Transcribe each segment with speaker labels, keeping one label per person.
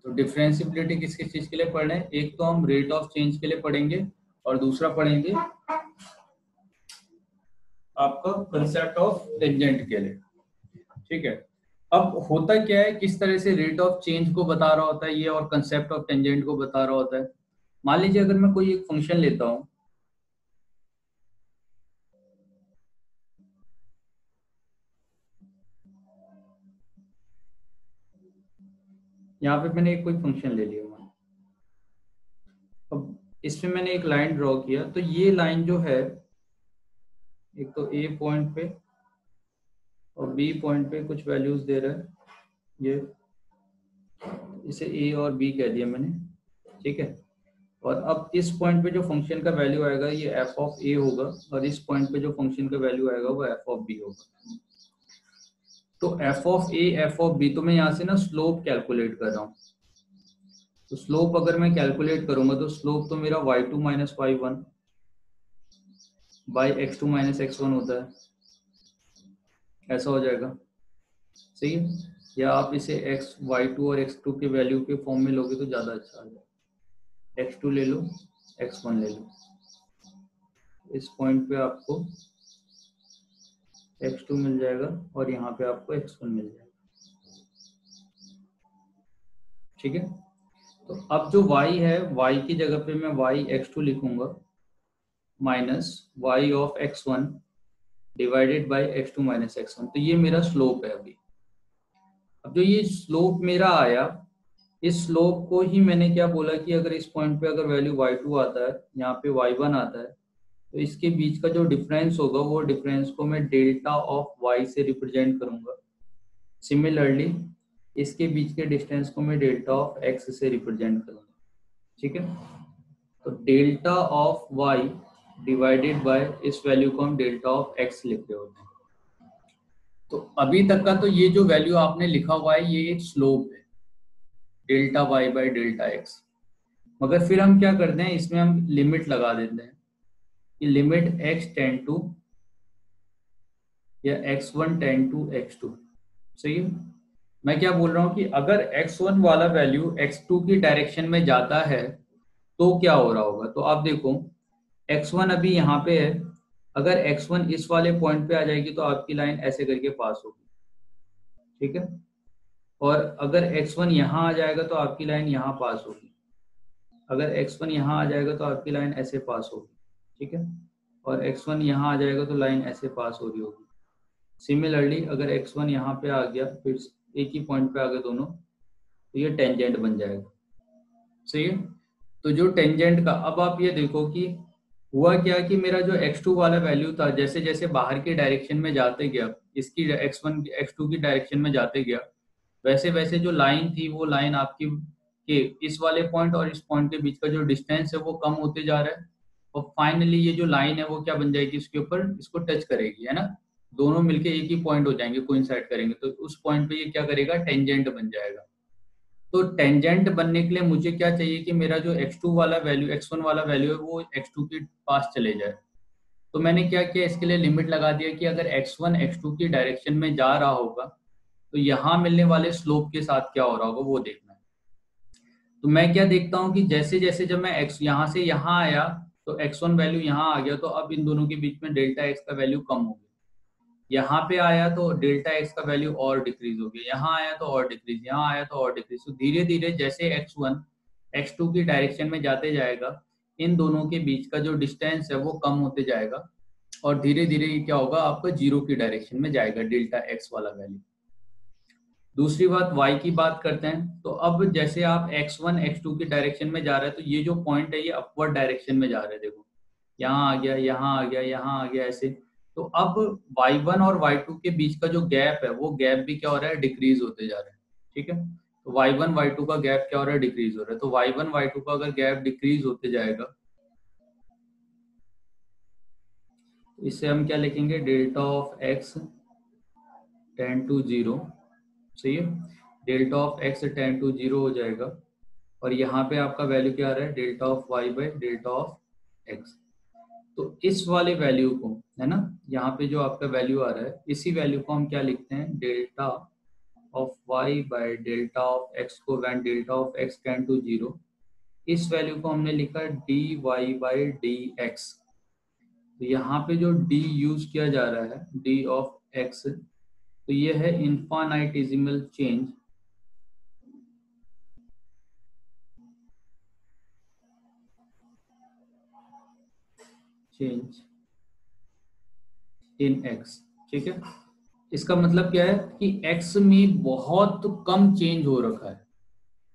Speaker 1: तो डिफरेंशियबिलिटी किस किस चीज के लिए पढ़ रहे हैं? एक तो हम रेट ऑफ चेंज के लिए पढ़ेंगे और दूसरा पढ़ेंगे आपका कंसेप्ट ऑफ टेंजेंट के लिए। ठीक है, अब होता क्या है, किस तरह से रेट ऑफ चेंज को बता रहा होता है ये और कंसेप्ट ऑफ टेंजेंट को बता रहा होता है। मान लीजिए अगर मैं कोई एक फंक्शन लेता हूं, यहाँ पे मैंने कोई फंक्शन ले लिया, अब इसमें मैंने एक लाइन ड्रॉ किया, तो ये लाइन जो है एक तो ए पॉइंट पे और बी पॉइंट पे कुछ वैल्यूज दे रहा है, ये इसे ए और बी कह दिया मैंने। ठीक है, और अब इस पॉइंट पे जो फंक्शन का वैल्यू आएगा ये एफ ऑफ ए होगा और इस पॉइंट पे जो फंक्शन का वैल्यू आएगा वो एफ ऑफ बी होगा। तो F of A F of B, तो मैं यहाँ से ना स्लोप कैलकुलेट कर रहा हूँ। तो स्लोप अगर मैं कैलकुलेट करूंगा तो स्लोप तो मेरा y2 minus y1 by x2 minus x1 होता है, ऐसा हो जाएगा। सही है, या आप इसे y2 और x2 के वैल्यू के फॉर्म में लोगे तो ज्यादा अच्छा आ जाएगा। x2 ले लो, x1 ले लो, इस पॉइंट पे आपको x2 मिल जाएगा और यहाँ पे आपको x1 मिल जाएगा। ठीक है, तो अब जो y है, y की जगह पे मैं y x2 लिखूंगा minus y of x1 divided by x2 minus x1, तो ये मेरा स्लोप है अभी। अब जो ये स्लोप मेरा आया, इस स्लोप को ही मैंने क्या बोला कि अगर इस पॉइंट पे अगर वैल्यू y2 आता है, यहाँ पे y1 आता है, तो इसके बीच का जो डिफरेंस होगा वो डिफरेंस को मैं डेल्टा ऑफ y से रिप्रेजेंट करूंगा। सिमिलरली इसके बीच के डिस्टेंस को मैं डेल्टा ऑफ x से रिप्रेजेंट करूंगा। ठीक है, तो delta of y divided by इस वैल्यू को हम डेल्टा ऑफ x लिख रहे होते हैं। तो अभी तक का तो ये जो वैल्यू आपने लिखा हुआ है ये एक स्लोप है, delta y by delta x। मगर फिर हम क्या करते हैं, इसमें हम लिमिट लगा देते हैं कि लिमिट x टेंड टू या x1 टेंड टू x2। सही है, मैं क्या बोल रहा हूँ कि अगर x1 वाला वैल्यू x2 की डायरेक्शन में जाता है तो क्या हो रहा होगा। तो आप देखो x1 अभी यहाँ पे है, अगर x1 इस वाले पॉइंट पे आ जाएगी तो आपकी लाइन ऐसे करके पास होगी। ठीक है, और अगर x1 यहाँ आ जाएगा तो आपकी लाइन यहाँ पास होगी, अगर x1 यहाँ आ जाएगा तो आपकी लाइन ऐसे पास होगी। ठीक है, और x1 यहाँ आ जाएगा तो लाइन ऐसे पास हो रही होगी। सिमिलरली अगर x1 यहाँ पे आ गया, फिर एक ही पॉइंट पे आ गए दोनों, तो ये टेंजेंट बन जाएगा। सही है, तो जो टेंजेंट का, अब आप ये देखो कि हुआ क्या कि मेरा जो x2 वाला वैल्यू था जैसे जैसे बाहर की डायरेक्शन में जाते गया, इसकी x1 x2 की डायरेक्शन में जाते गया, वैसे वैसे जो लाइन थी वो लाइन आपकी के इस वाले पॉइंट और इस पॉइंट के बीच का जो डिस्टेंस है वो कम होते जा रहा है, और फाइनली ये जो लाइन है वो क्या बन जाएगी, इसके ऊपर इसको टच करेगी, है ना, दोनों मिलके एक ही पॉइंट हो जाएंगे, कोइंसाइड करेंगे, तो उस पॉइंट पे ये क्या करेगा, टेंजेंट बन जाएगा। तो टेंजेंट बनने के लिए मुझे क्या चाहिए कि मेरा जो x2 वाला वैल्यू x1 वाला वैल्यू है वो x2 के पास चले जाए। तो मैंने क्या किया, इसके लिए लिमिट लगा दिया कि अगर x1 x2 की डायरेक्शन में जा रहा होगा तो यहाँ मिलने वाले स्लोप के साथ क्या हो रहा होगा वो देखना है। तो मैं क्या देखता हूँ कि जैसे जैसे जब मैं x यहाँ से यहाँ आया तो x1 वैल्यू यहाँ आ गया, तो अब इन दोनों के बीच में डेल्टा x का वैल्यू कम हो गया। यहाँ पे आया तो डेल्टा x का वैल्यू और डिक्रीज हो गया, यहाँ आया तो और डिक्रीज, यहाँ आया तो और डिक्रीज। तो धीरे धीरे जैसे x1 x2 की डायरेक्शन में जाते जाएगा, इन दोनों के बीच का जो डिस्टेंस है वो कम होते जाएगा और धीरे धीरे ये क्या होगा, आपका जीरो की डायरेक्शन में जाएगा डेल्टा x वाला वैल्यू। दूसरी बात y की बात करते हैं, तो अब जैसे आप x1 x2 की डायरेक्शन में जा रहे हैं तो ये जो पॉइंट है ये अपवर्ड डायरेक्शन में जा रहे हैं, देखो यहाँ आ गया, यहाँ आ गया, यहाँ आ गया, ऐसे। तो अब y1 और y2 के बीच का जो गैप है वो गैप भी क्या हो रहा है, डिक्रीज होते जा रहा है। ठीक है, तो y1 y2 का गैप क्या हो रहा है, डिक्रीज हो रहा है। तो y1 y2 का अगर गैप डिक्रीज होते जाएगा तो इससे हम क्या लिखेंगे, delta of x tend to zero. सही है, delta of x tend to zero हो जाएगा और यहाँ पे आपका वैल्यू क्या आ रहा है, delta of y by delta of x। तो इस वाले वैल्यू को, है ना, यहाँ पे जो आपका वैल्यू आ रहा है इसी वैल्यू को हम क्या लिखते हैं, delta of y by delta of x को when delta of x tend to 0, इस वैल्यू को हमने लिखा dy बाई dx। तो यहाँ पे जो d यूज किया जा रहा है, d ऑफ x, तो ये है इन्फानाइटिजिमल चेंज इन x। ठीक है, इसका मतलब क्या है कि x में बहुत कम चेंज हो रखा है।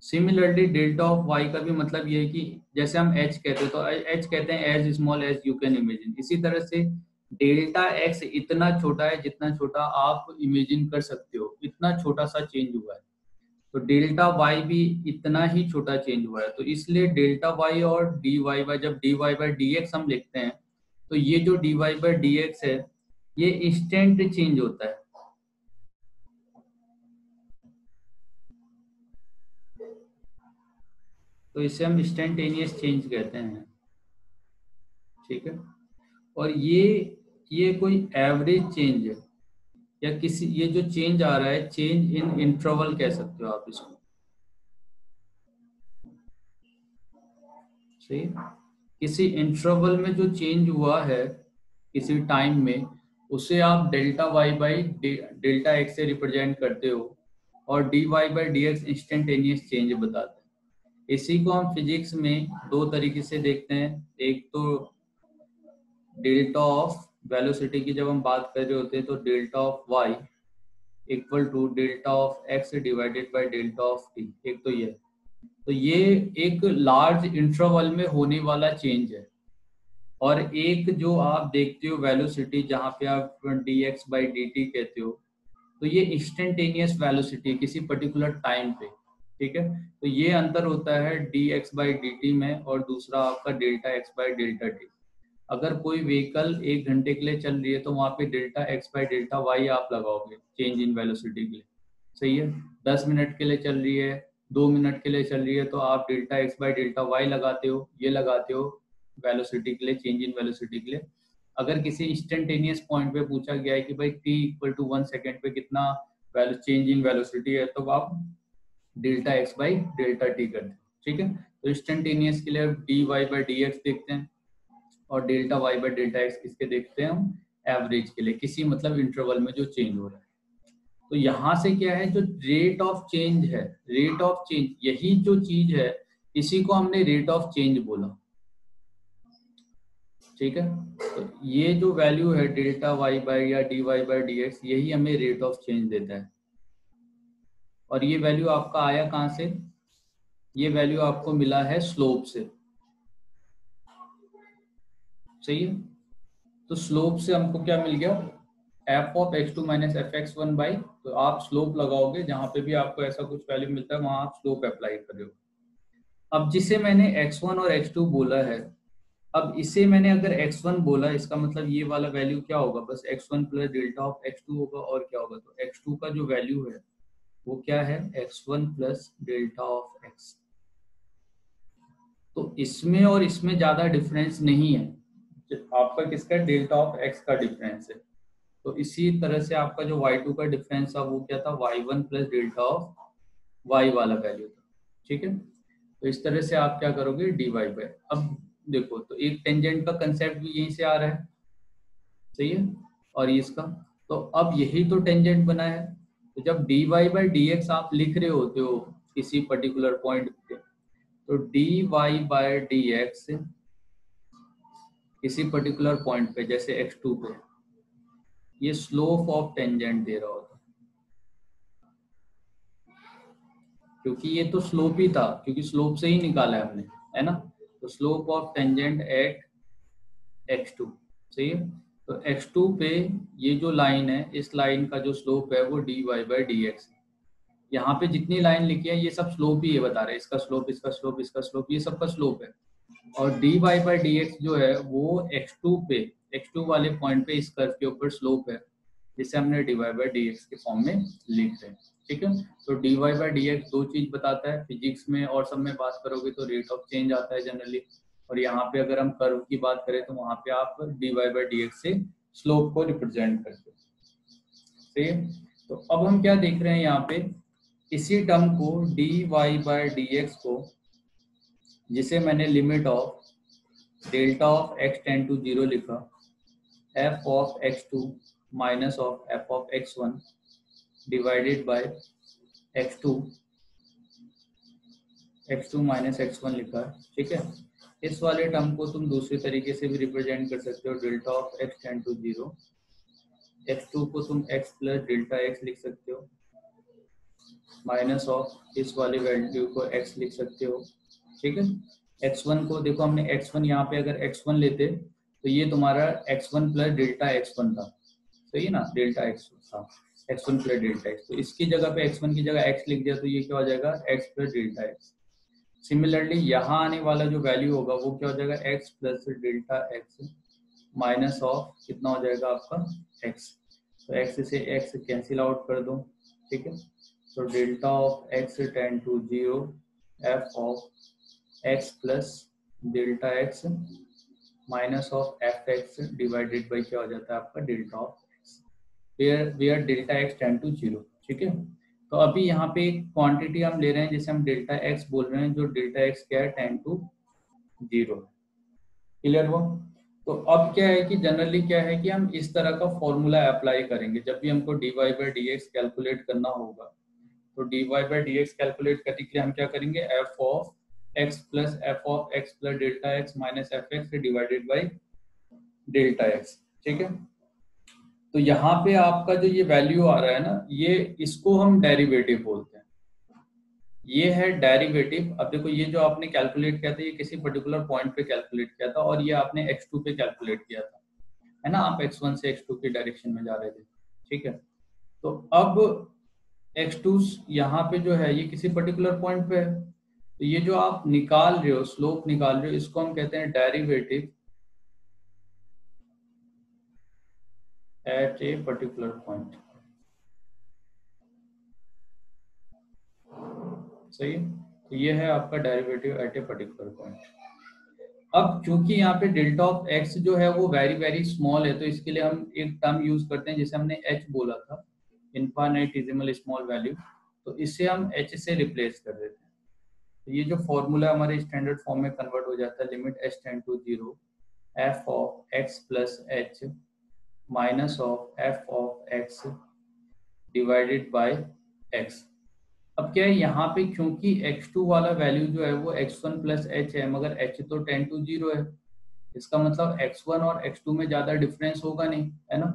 Speaker 1: सिमिलरली डेल्टा ऑफ y का भी मतलब ये है कि जैसे हम h कहते हैं तो h कहते हैं as small as you can imagine, इसी तरह से डेल्टा x इतना छोटा है जितना छोटा आप इमेजिन कर सकते हो, इतना छोटा सा चेंज हुआ है। तो डेल्टा y भी इतना ही छोटा चेंज हुआ है। तो इसलिए डेल्टा y और dy बाय, जब dy बाय dx हम लिखते हैं तो ये जो dy बाय dx है ये इंस्टेंट चेंज होता है। तो इसे हम इंस्टेंटेनियस चेंज कहते हैं। ठीक है, और ये कोई एवरेज चेंज है, या किसी, ये जो चेंज आ रहा है चेंज इन इंटरवल कह सकते हो आप इसको। सही, किसी इंटरवल में जो चेंज हुआ है किसी टाइम में, उसे आप delta Y by delta X से रिप्रेजेंट करते हो, और D Y by D X instantaneous change बताते हैं। इसी को हम फिजिक्स में दो तरीके से देखते हैं। एक तो डेल्टा ऑफ वेलोसिटी की जब हम बात कर रहे होते हैं तो delta of Y equal to delta of x divided by delta of T, एक तो ये। तो ये एक लार्ज इंटरवल में होने वाला चेंज है। और एक जो आप देखते हो वेलोसिटी जहाँ पे आप D x by D T कहते हो, तो ये इंस्टेंटेनियस वेलोसिटी है किसी पर्टिकुलर टाइम पे। ठीक है, तो ये अंतर होता है D x by D T में, और दूसरा आपका delta X by delta T. अगर कोई व्हीकल 1 घंटे के लिए चल रही है तो वहाँ पे delta X by delta Y आप लगाओगे चेंज इन वेलोसिटी के लिए। सही है, 10 मिनट के लिए चल रही है, 2 मिनट के लिए चल रही है, तो आप delta X by delta Y लगाते हो, ये लगाते हो वेलोसिटी के लिए, चेंज इन वेलोसिटी के लिए। अगर किसी इंस्टेंटेनियस पॉइंट पे पूछा गया है कि भाई t इक्वल टू 1 सेकेंड पे कितना चेंज इन वेलोसिटी है, तो आप delta X by delta T करते हैं। ठीक है, तो इंस्टेंटेनियस के लिए D Y by D X देखते हैं, और delta Y by delta X किसके देखते हैं हम, एवरेज के लिए, किसी मतलब इंटरवल में जो चेंज हो रहा है। तो यहाँ से क्या है, जो रेट ऑफ चेंज है, रेट ऑफ चेंज, यही जो चीज है इसी को हमने रेट ऑफ चेंज बोला। ठीक है, तो ये जो वैल्यू है डेल्टा वाई बाई या D Y by D X, यही हमें रेट ऑफ चेंज देता है। और ये वैल्यू आपका आया कहाँ से, ये वैल्यू आपको मिला है स्लोप से। सही है, तो स्लोप से हमको क्या मिल गया, F of X two minus F X one by, तो आप स्लोप लगाओगे जहां पे भी आपको ऐसा कुछ वैल्यू मिलता है वहां आप स्लोप अप्लाई कर रहे हो। अब जिसे मैंने x1 और x2 बोला है, अब इसे मैंने अगर x1 बोला, इसका मतलब ये वाला वैल्यू क्या होगा, बस x1 plus delta of x2 होगा, और क्या होगा, तो x2 का जो वैल्यू है वो क्या है, x1 plus delta of x। तो इसमें और इसमें ज्यादा डिफरेंस नहीं है, आपका किसका, डेल्टा ऑफ x का डिफरेंस है। तो इसी तरह से आपका जो y2 का डिफरेंस था वो क्या था, y1 plus delta of y वाला वैल्यू था। ठीक है, तो इस तरह से आप क्या करोगे, dy बाई। अब देखो, तो एक टेंजेंट का कंसेप्ट भी यहीं से आ रहा है। सही है, और इसका, तो अब यही तो टेंजेंट बना है। तो जब dy बाई dx आप लिख रहे होते हो किसी पर्टिकुलर पॉइंट पे, तो dy बाई dx किसी पर्टिकुलर पॉइंट पे जैसे x2 पे, ये स्लोप ऑफ टेंजेंट दे रहा होता, क्योंकि ये तो स्लोप ही था, क्योंकि स्लोप से ही निकाला है हमने, है ना। तो slope of tangent at x2। सही है, तो x2 पे ये जो लाइन है, इस लाइन का जो स्लोप है वो dy बाई dx। यहाँ पे जितनी लाइन लिखी है ये सब स्लोप ही है बता रहे हैं, इसका स्लोप, इसका स्लोप, इसका स्लोप, ये सबका स्लोप है। और dy बाई dx जो है वो x2 पे, x2 वाले पॉइंट पे इस कर्व के ऊपर स्लोप है, जिसे हमने dy बाई dx के फॉर्म में लिख रहे हैं। ठीक है, तो dy बाई dx दो चीज बताता है, फिजिक्स में और सब में बात करोगे तो रेट ऑफ चेंज आता है जनरली, और यहाँ पे अगर हम कर्व की बात करें तो वहाँ पे आप dy बाई dx से स्लोप को रिप्रेजेंट करते हो। ठीक है, तो अब हम क्या देख रहे हैं यहाँ पे, इसी टर्म को dy बाय dx को, जिसे मैंने limit of delta of x tend to 0 लिखा, f of x2 minus of f of x1 divided by x2 minus x1 लिखा है, ठीक है। इस वाले टर्म को तुम दूसरे तरीके से भी रिप्रेजेंट कर सकते हो, delta of x tend to 0, x2 को तुम x प्लस डेल्टा x लिख सकते हो, माइनस ऑफ इस वाले वैल्यू को x लिख सकते हो, ठीक है। x1 को देखो, हमने x1 यहाँ पे अगर x1 लेते तो ये तुम्हारा x1 प्लस डेल्टा x1 था, सही है ना, डेल्टा x था, x1 प्लस डेल्टा x, तो इसकी जगह पे x1 की जगह x लिख दिया तो ये क्या हो जाएगा, x plus delta x। Similarly यहाँ आने वाला जो वैल्यू होगा वो क्या हो जाएगा, x plus delta x minus of कितना हो जाएगा आपका x, तो x से x कैंसिल आउट कर दो, ठीक है। तो delta of x tend to 0 f of x plus delta x minus of F X divided by क्या हो जाता है आपका delta of X, where delta X tend to 0, ठीक है। तो अभी यहाँ पे एक क्वांटिटी हम ले रहे हैं जिसे हम डेल्टा एक्स बोल रहे हैं, जो डेल्टा एक्स क्या है, टेंड टू 0, क्लियर हुआ। तो अब क्या है कि जनरली क्या है कि हम इस तरह का फॉर्मूला अप्लाई करेंगे जब भी हमको dy by D x calculate करना होगा। तो dy by D x calculate करने के लिए हम क्या करेंगे, f of x plus F of x plus delta x minus F X divided by delta x, ठीक है। तो यहाँ पे आपका जो ये वैल्यू आ रहा है ना, ये इसको हम डेरिवेटिव बोलते हैं, ये है डेरिवेटिव। अब देखो, ये जो आपने कैलकुलेट किया था ये किसी पर्टिकुलर पॉइंट पे कैलकुलेट किया था, और ये आपने x2 पे कैलकुलेट किया था, है ना, आप x1 से x2 की डायरेक्शन में जा रहे थे, ठीक है। तो अब x2 यहाँ पे जो है ये किसी पर्टिकुलर पॉइंट पे है, तो ये जो आप निकाल रहे हो, स्लोप निकाल रहे हो, इसको हम कहते हैं derivative eight a particular point, सही है। तो ये है आपका derivative eight a particular point. अब चूंकि यहाँ पे डेल्टा ऑफ एक्स जो है वो वेरी वेरी स्मॉल है, तो इसके लिए हम एक टर्म यूज करते हैं जिसे हमने h बोला था, इनफाइनाइटेसिमल स्मॉल वैल्यू, तो इससे हम h से रिप्लेस कर देते हैं। तो ये जो फॉर्मूला हमारे स्टैंडर्ड फॉर्म में कन्वर्ट हो जाता है, limit h tend to 0 f of x plus h minus of f of x divided by x। अब क्या है यहाँ पे, क्योंकि x2 वाला वैल्यू जो है वो x1 प्लस h है, मगर h तो 10 टू 0 है, इसका मतलब x1 और x2 में ज्यादा डिफरेंस होगा नहीं, है ना।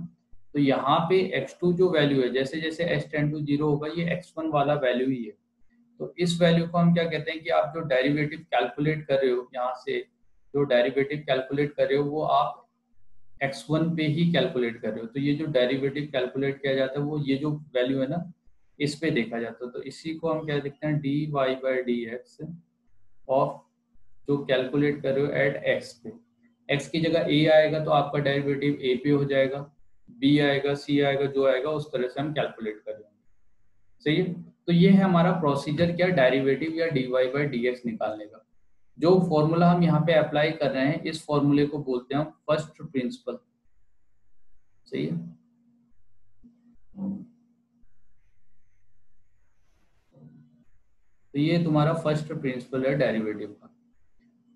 Speaker 1: तो यहाँ पे x2 जो वैल्यू है, जैसे जैसे h टेंड टू 0 होगा, ये x1 वाला वैल्यू ही है। तो इस वैल्यू को हम क्या कहते हैं कि आप जो डेरिवेटिव कैलकुलेट कर रहे हो, यहाँ से जो डेरिवेटिव कैलकुलेट कर रहे हो वो आप x1 पे ही कैलकुलेट कर रहे हो। तो ये जो डेरिवेटिव कैलकुलेट किया जाता है वो ये जो वैल्यू है ना, इस पे देखा जाता है। तो इसी को हम क्या देखते हैं, dy by D x of जो कैलकुलेट कर रहे हो एट x पे, x की जगह a आएगा तो आपका डेरिवेटिव a पे हो जाएगा, b आएगा, c आएगा, जो आएगा उस तरह से हम कैलकुलेट करेंगे, सही है। तो ये है हमारा प्रोसीजर, क्या, डेरिवेटिव या dy बाई डी एक्स निकालने का। जो फॉर्मूला हम यहाँ पे अप्लाई कर रहे हैं, इस फॉर्मूले को बोलते हैं फर्स्ट प्रिंसिपल, सही है। तो ये तुम्हारा फर्स्ट प्रिंसिपल है डेरिवेटिव का।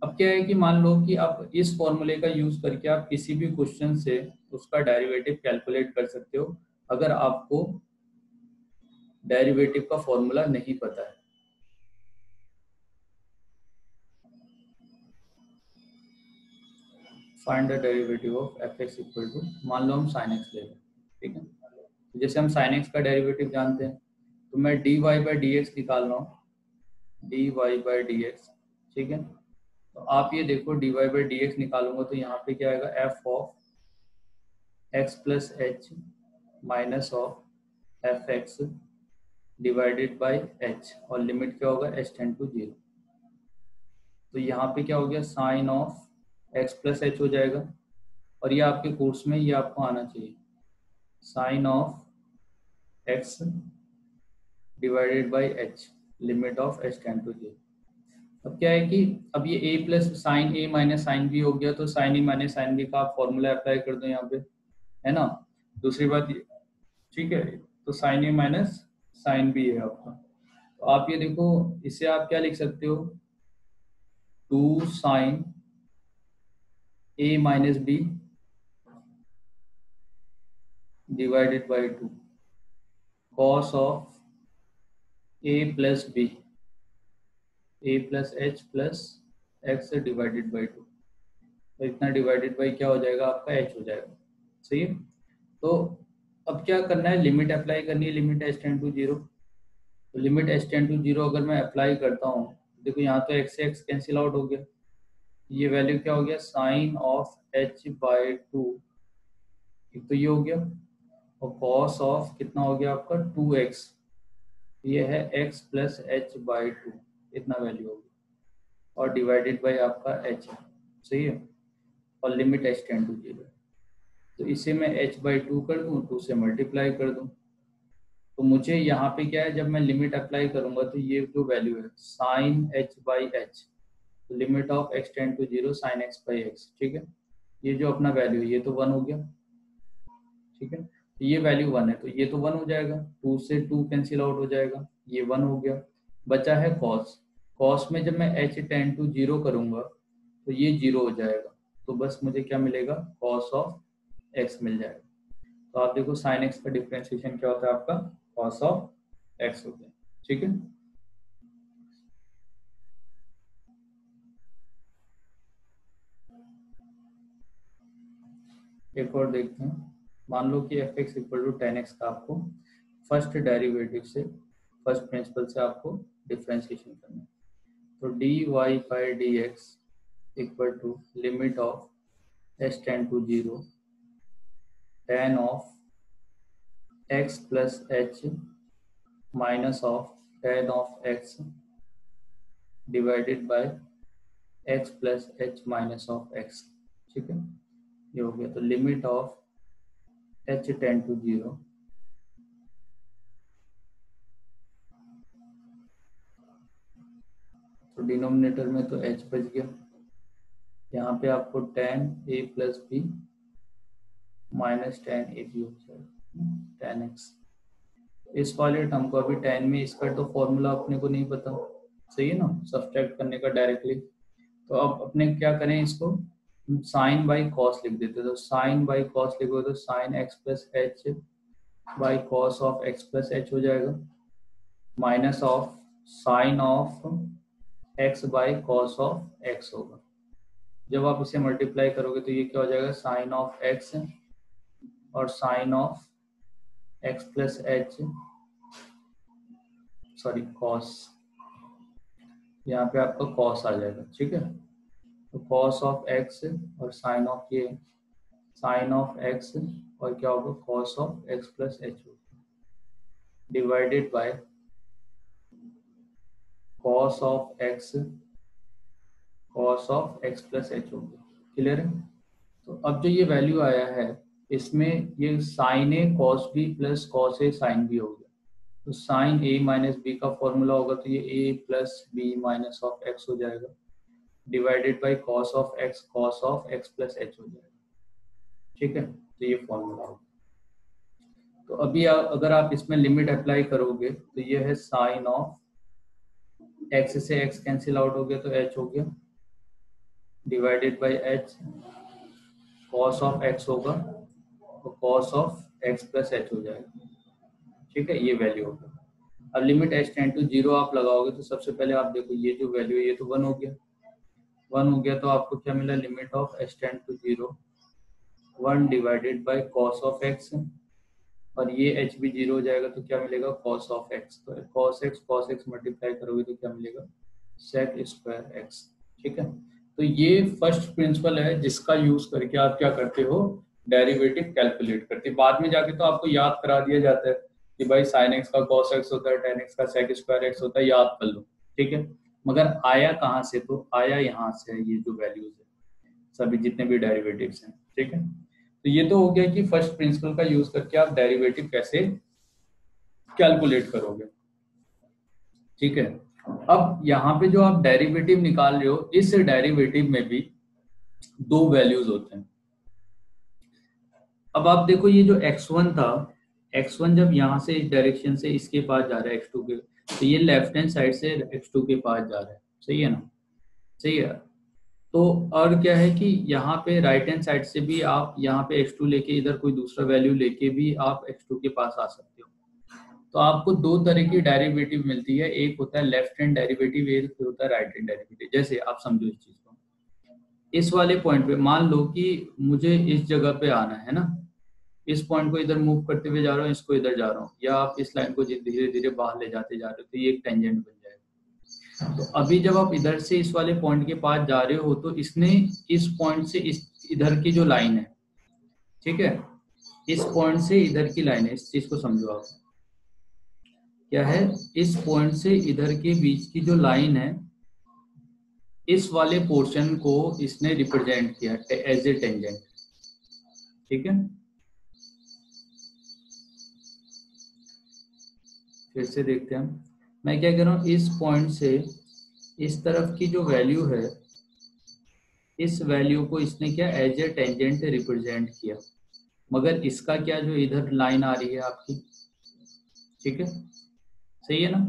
Speaker 1: अब क्या है कि मान लो कि आप इस फॉर्मूले का यूज करके आप किसी भी क्वेश्चन से उसका डेरिवेटिव कैलकुलेट कर सकते हो, अगर आपको डेरिवेटिव का फॉर्मूला नहीं पता है। Find the derivative of F x equal to, मान लो हम साइन एक्स ले लें, ठीक है। तो जैसे हम साइन एक्स का डेरिवेटिव जानते हैं, तो मैं D Y by D X निकाल रहा हूँ, D Y by D X, ठीक है। तो आप ये देखो, D Y by D X निकालूंगा तो यहाँ पे क्या आएगा, F of x plus H minus of F X divided by H, और लिमिट क्या होगा, एच टेंड टू 0। तो यहाँ पे क्या हो गया, sine of x plus H हो जाएगा, और ये आपके कोर्स में ये आपको आना चाहिए, sine of x divided by h, limit of H tend to 0। अब क्या है कि अब ये a plus sine A minus sine B हो गया, तो साइन ए माइनस साइन बी का आप फॉर्मूला अप्लाई कर दो यहाँ पे, है ना। दूसरी बात, ठीक है, तो साइन ए माइनस साइन बी है आपका। तो आप ये देखो, इसे आप क्या लिख सकते हो, 2 sine A minus b divided by 2 cos of a plus b a plus h plus x divided by 2। तो इतना डिवाइडेड बाई क्या हो जाएगा आपका, एच हो जाएगा। सही है। तो अब क्या करना है, लिमिट अप्लाई करनी है, लिमिट एच टेंड टू 0। तो लिमिट एच टेंड टू 0 अगर मैं अप्लाई करता हूँ, देखो यहाँ तो एक्स से एक्स कैंसिल आउट हो गया, ये वैल्यू क्या हो गया, साइन ऑफ एच बाई 2, एक तो ये हो गया, और कॉस ऑफ कितना हो गया आपका 2x, ये है x प्लस एच बाई 2, इतना वैल्यू हो गया, और डिवाइडेड बाई आपका h है। सही है। और लिमिट एच टेंड टू 0, तो इसे मैं h बाई 2 कर दूँ, 2 से मल्टीप्लाई कर दूँ, तो मुझे यहाँ पे क्या है, जब मैं लिमिट अप्लाई करूंगा तो ये जो वैल्यू है sine h by h, limit of x tend to 0 sine x by x, ठीक है। ये जो अपना वैल्यू है ये तो 1 हो गया, ठीक है। तो ये वैल्यू 1 है, तो ये तो 1 हो जाएगा, 2 से 2 कैंसिल आउट हो जाएगा, ये 1 हो गया। बचा है कॉस, कॉस में जब मैं एच टेंड टू 0 करूंगा तो ये 0 हो जाएगा, तो बस मुझे क्या मिलेगा, कॉस ऑफ एक्स मिल जाएगा। तो आप देखो साइन एक्स का डिफरेंशिएशन क्या होता है आपका, कॉस ऑफ एक्स होता है, ठीक है। एक और देखते हैं, मान लो कि f x equal to ten x का आपको फर्स्ट डेरिवेटिव से, फर्स्ट प्रिंसिपल से आपको डिफरेंशिएशन करना है। तो d Y by D x equal to limit of H tend to 0 ten of x plus H minus of ten of x divided by x plus H minus of x, ठीक है। ये हो गया, तो limit of H tend to 0 तो denominator में तो h बच गया, यहाँ पे आपको ten a plus B minus ten a b हो जाएगा, टेन एक्स। इस वाले टर्म को अभी टेन में, इसका तो फॉर्मूला अपने को नहीं पता, सही है ना, सब्सट्रैक्ट करने का डायरेक्टली। तो अब अपने क्या करें, इसको साइन बाई कॉस लिख देते, तो साइन बाई कॉस लिखो तो sine x plus H by cos of x plus H हो जाएगा, minus of sine of x by cos of x होगा। जब आप इसे मल्टीप्लाई करोगे तो ये क्या हो जाएगा, साइन ऑफ एक्स और sine of x plus H, sorry cos, यहाँ पे आपका कॉस आ जाएगा, ठीक है। तो कॉस ऑफ एक्स और साइन ऑफ ये साइन ऑफ एक्स और क्या होगा, cos of x plus H होगा, divided by cos of x plus H होगा। क्लियर है। तो अब जो ये वैल्यू आया है, इसमें ये sine A cos B plus cos A sine B हो गया, तो साइन ए माइनस बी का फॉर्मूला होगा, तो ये A plus B minus of X हो जाएगा, divided by cos of x plus H हो जाएगा, ठीक है। तो ये फॉर्मूला होगा। तो अभी अगर आप इसमें लिमिट अप्लाई करोगे तो ये है साइन ऑफ एक्स से एक्स कैंसिल आउट हो गया, तो एच हो गया, divided by H, cos of x होगा तो cos of x plus H हो जाएगा, ठीक है। ये वैल्यू होगा। अब लिमिट एच टेंड टू 0 आप लगाओगे तो सबसे पहले आप देखो ये जो वैल्यू है ये तो 1 हो गया, 1 हो गया, तो आपको क्या मिला, limit of H tend to 0 1 divided by cos of x, और ये एच भी 0 हो जाएगा, तो क्या मिलेगा, कॉस ऑफ एक्स। तो कॉस एक्स मल्टीप्लाई करोगे तो क्या मिलेगा, सेक स्क्वायर एक्स, ठीक है। तो ये फर्स्ट प्रिंसिपल है जिसका यूज करके आप क्या करते हो, डेरिवेटिव कैलकुलेट करते हैं। बाद में जाके तो आपको याद करा दिया जाता है कि भाई साइन एक्स का कॉस एक्स होता है, टेन एक्स का सेक स्क्वायर एक्स होता है, याद कर लो, ठीक है। मगर आया कहाँ से, तो आया यहाँ से है, ये जो वैल्यूज है सभी जितने भी डेरिवेटिव्स हैं, ठीक है। तो ये तो हो गया कि फर्स्ट प्रिंसिपल का यूज करके आप डेरिवेटिव कैसे कैलकुलेट करोगे, ठीक है। अब यहाँ पे जो आप डेरिवेटिव निकाल रहे हो, इस डेरिवेटिव में भी दो वैल्यूज होते हैं। अब आप देखो ये जो x1 था, x1 जब यहाँ से इस डायरेक्शन से इसके पास जा रहा है x2 के, तो ये लेफ्ट हैंड साइड से x2 के पास जा रहा है, सही है ना, सही है। तो और क्या है कि यहाँ पे राइट हैंड साइड से भी आप यहाँ पे x2 लेके इधर कोई दूसरा वैल्यू लेके भी आप x2 के पास आ सकते हो। तो आपको दो तरह की डेरिवेटिव मिलती है, एक होता है लेफ्ट हैंड डेरिवेटिव, एक होता है राइट हैंड डेरिवेटिव। जैसे आप समझो इस चीज को, इस वाले पॉइंट पे मान लो कि मुझे इस जगह पे आना है ना, इस पॉइंट को इधर मूव करते हुए जा रहा हूँ, इसको इधर जा रहा हूँ, या आप इस लाइन को धीरे धीरे बाहर ले जाते जा रहे हो, तो ये एक टेंजेंट बन जाएगा। तो अभी जब आप इधर से इस वाले पॉइंट के पास जा रहे हो, तो इसने इस पॉइंट से इस इधर की जो लाइन है, ठीक है, इस पॉइंट से इधर की लाइन है, इस चीज को समझो आप, क्या है, इस पॉइंट से इधर के बीच की जो लाइन है, इस वाले पोर्शन को इसने रिप्रेजेंट किया एज ए टेंजेंट, ठीक है। फिर से देखते हैं हम, मैं क्या कर रहा हूँ, इस पॉइंट से इस तरफ की जो वैल्यू है, इस वैल्यू को इसने क्या एज ए टेंजेंट रिप्रेजेंट किया, मगर इसका क्या जो इधर लाइन आ रही है आपकी, ठीक है, सही है ना।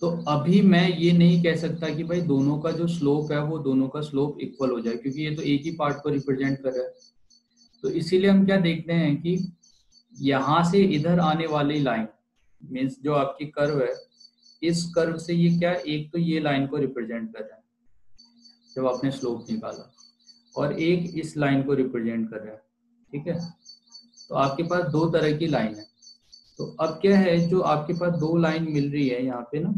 Speaker 1: तो अभी मैं ये नहीं कह सकता कि भाई दोनों का जो स्लोप है वो दोनों का स्लोप इक्वल हो जाए, क्योंकि ये तो एक ही पार्ट को रिप्रेजेंट कर रहा है। तो इसीलिए हम क्या देखते हैं कि यहाँ से इधर आने वाली लाइन मीन्स जो आपकी कर्व है, इस कर्व से ये क्या, एक तो ये लाइन को रिप्रेजेंट कर रहा है जब आपने स्लोप निकाला, और एक इस लाइन को रिप्रेजेंट कर रहा है, ठीक है। तो आपके पास दो तरह की लाइन है। तो अब क्या है, जो आपके पास दो लाइन मिल रही है यहाँ पे ना,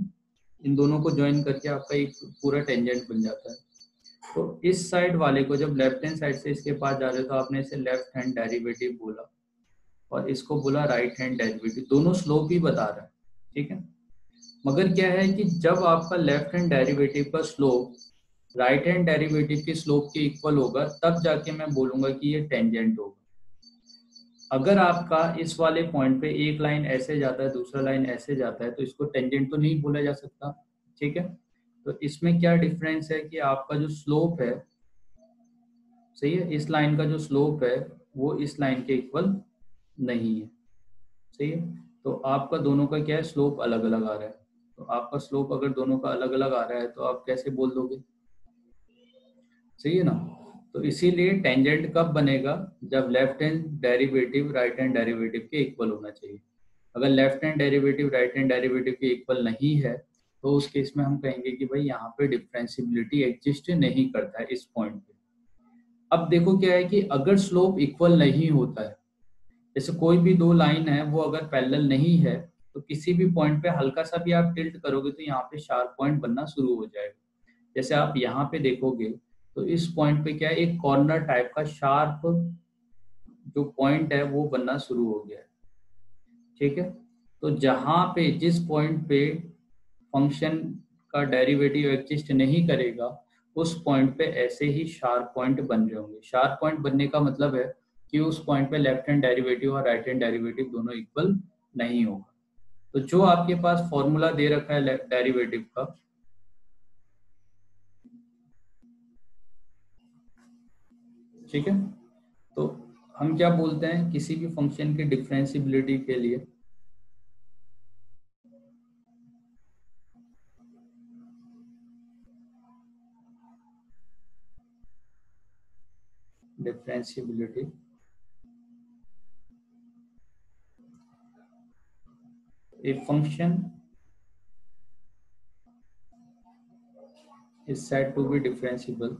Speaker 1: इन दोनों को ज्वाइन करके आपका एक पूरा टेंजेंट बन जाता है। तो इस साइड वाले को जब लेफ्ट हैंड साइड से इसके पास जा रहे हो, तो आपने इसे लेफ्ट हैंड डेरिवेटिव बोला, और इसको बोला राइट हैंड डेरिवेटिव, दोनों स्लोप ही बता रहा है, ठीक है। मगर क्या है कि जब आपका लेफ्ट हैंड डेरिवेटिव का स्लोप राइट हैंड डेरिवेटिव के स्लोप के इक्वल होगा, तब जाके मैं बोलूंगा कि ये टेंजेंट होगा। अगर आपका इस वाले पॉइंट पे एक लाइन ऐसे जाता है, दूसरा लाइन ऐसे जाता है, तो इसको टेंजेंट तो नहीं बोला जा सकता, ठीक है। तो इसमें क्या डिफरेंस है कि आपका जो स्लोप है, सही है, इस लाइन का जो स्लोप है वो इस लाइन के इक्वल नहीं है, सही है। तो आपका दोनों का क्या है, स्लोप अलग अलग आ रहा है। तो आपका स्लोप अगर दोनों का अलग अलग आ रहा है, तो आप कैसे बोल दोगे, सही है ना। तो इसीलिए टेंजेंट कब बनेगा, जब left hand derivative right hand derivative के इक्वल होना चाहिए। अगर left hand derivative right hand derivative के इक्वल नहीं है, तो उस केस में हम कहेंगे कि भाई यहाँ पे डिफरेंशिबिलिटी एग्जिस्ट नहीं करता है इस पॉइंट पे। अब देखो क्या है कि अगर स्लोप इक्वल नहीं होता है, जैसे कोई भी दो लाइन है वो अगर पैरेलल नहीं है, तो किसी भी पॉइंट पे हल्का सा भी आप टिल्ट करोगे तो यहाँ पे शार्प पॉइंट बनना शुरू हो जाएगा। जैसे आप यहाँ पे देखोगे, तो इस पॉइंट पे क्या है, एक कॉर्नर टाइप का शार्प जो पॉइंट है वो बनना शुरू हो गया है, ठीक है। तो जहाँ पे जिस पॉइंट पे फंक्शन का डेरिवेटिव एग्जिस्ट नहीं करेगा, उस पॉइंट पे ऐसे ही शार्प पॉइंट बन रहे होंगे। शार्प पॉइंट बनने का मतलब है कि उस पॉइंट पे लेफ्ट हैंड डेरिवेटिव और राइट हैंड डेरिवेटिव दोनों इक्वल नहीं होगा। तो जो आपके पास फॉर्मूला दे रखा है डेरिवेटिव का, ठीक है, तो हम क्या बोलते हैं किसी भी फंक्शन की डिफरेंशिबिलिटी के लिए, डिफरेंशिबिलिटी a function is said to be differentiable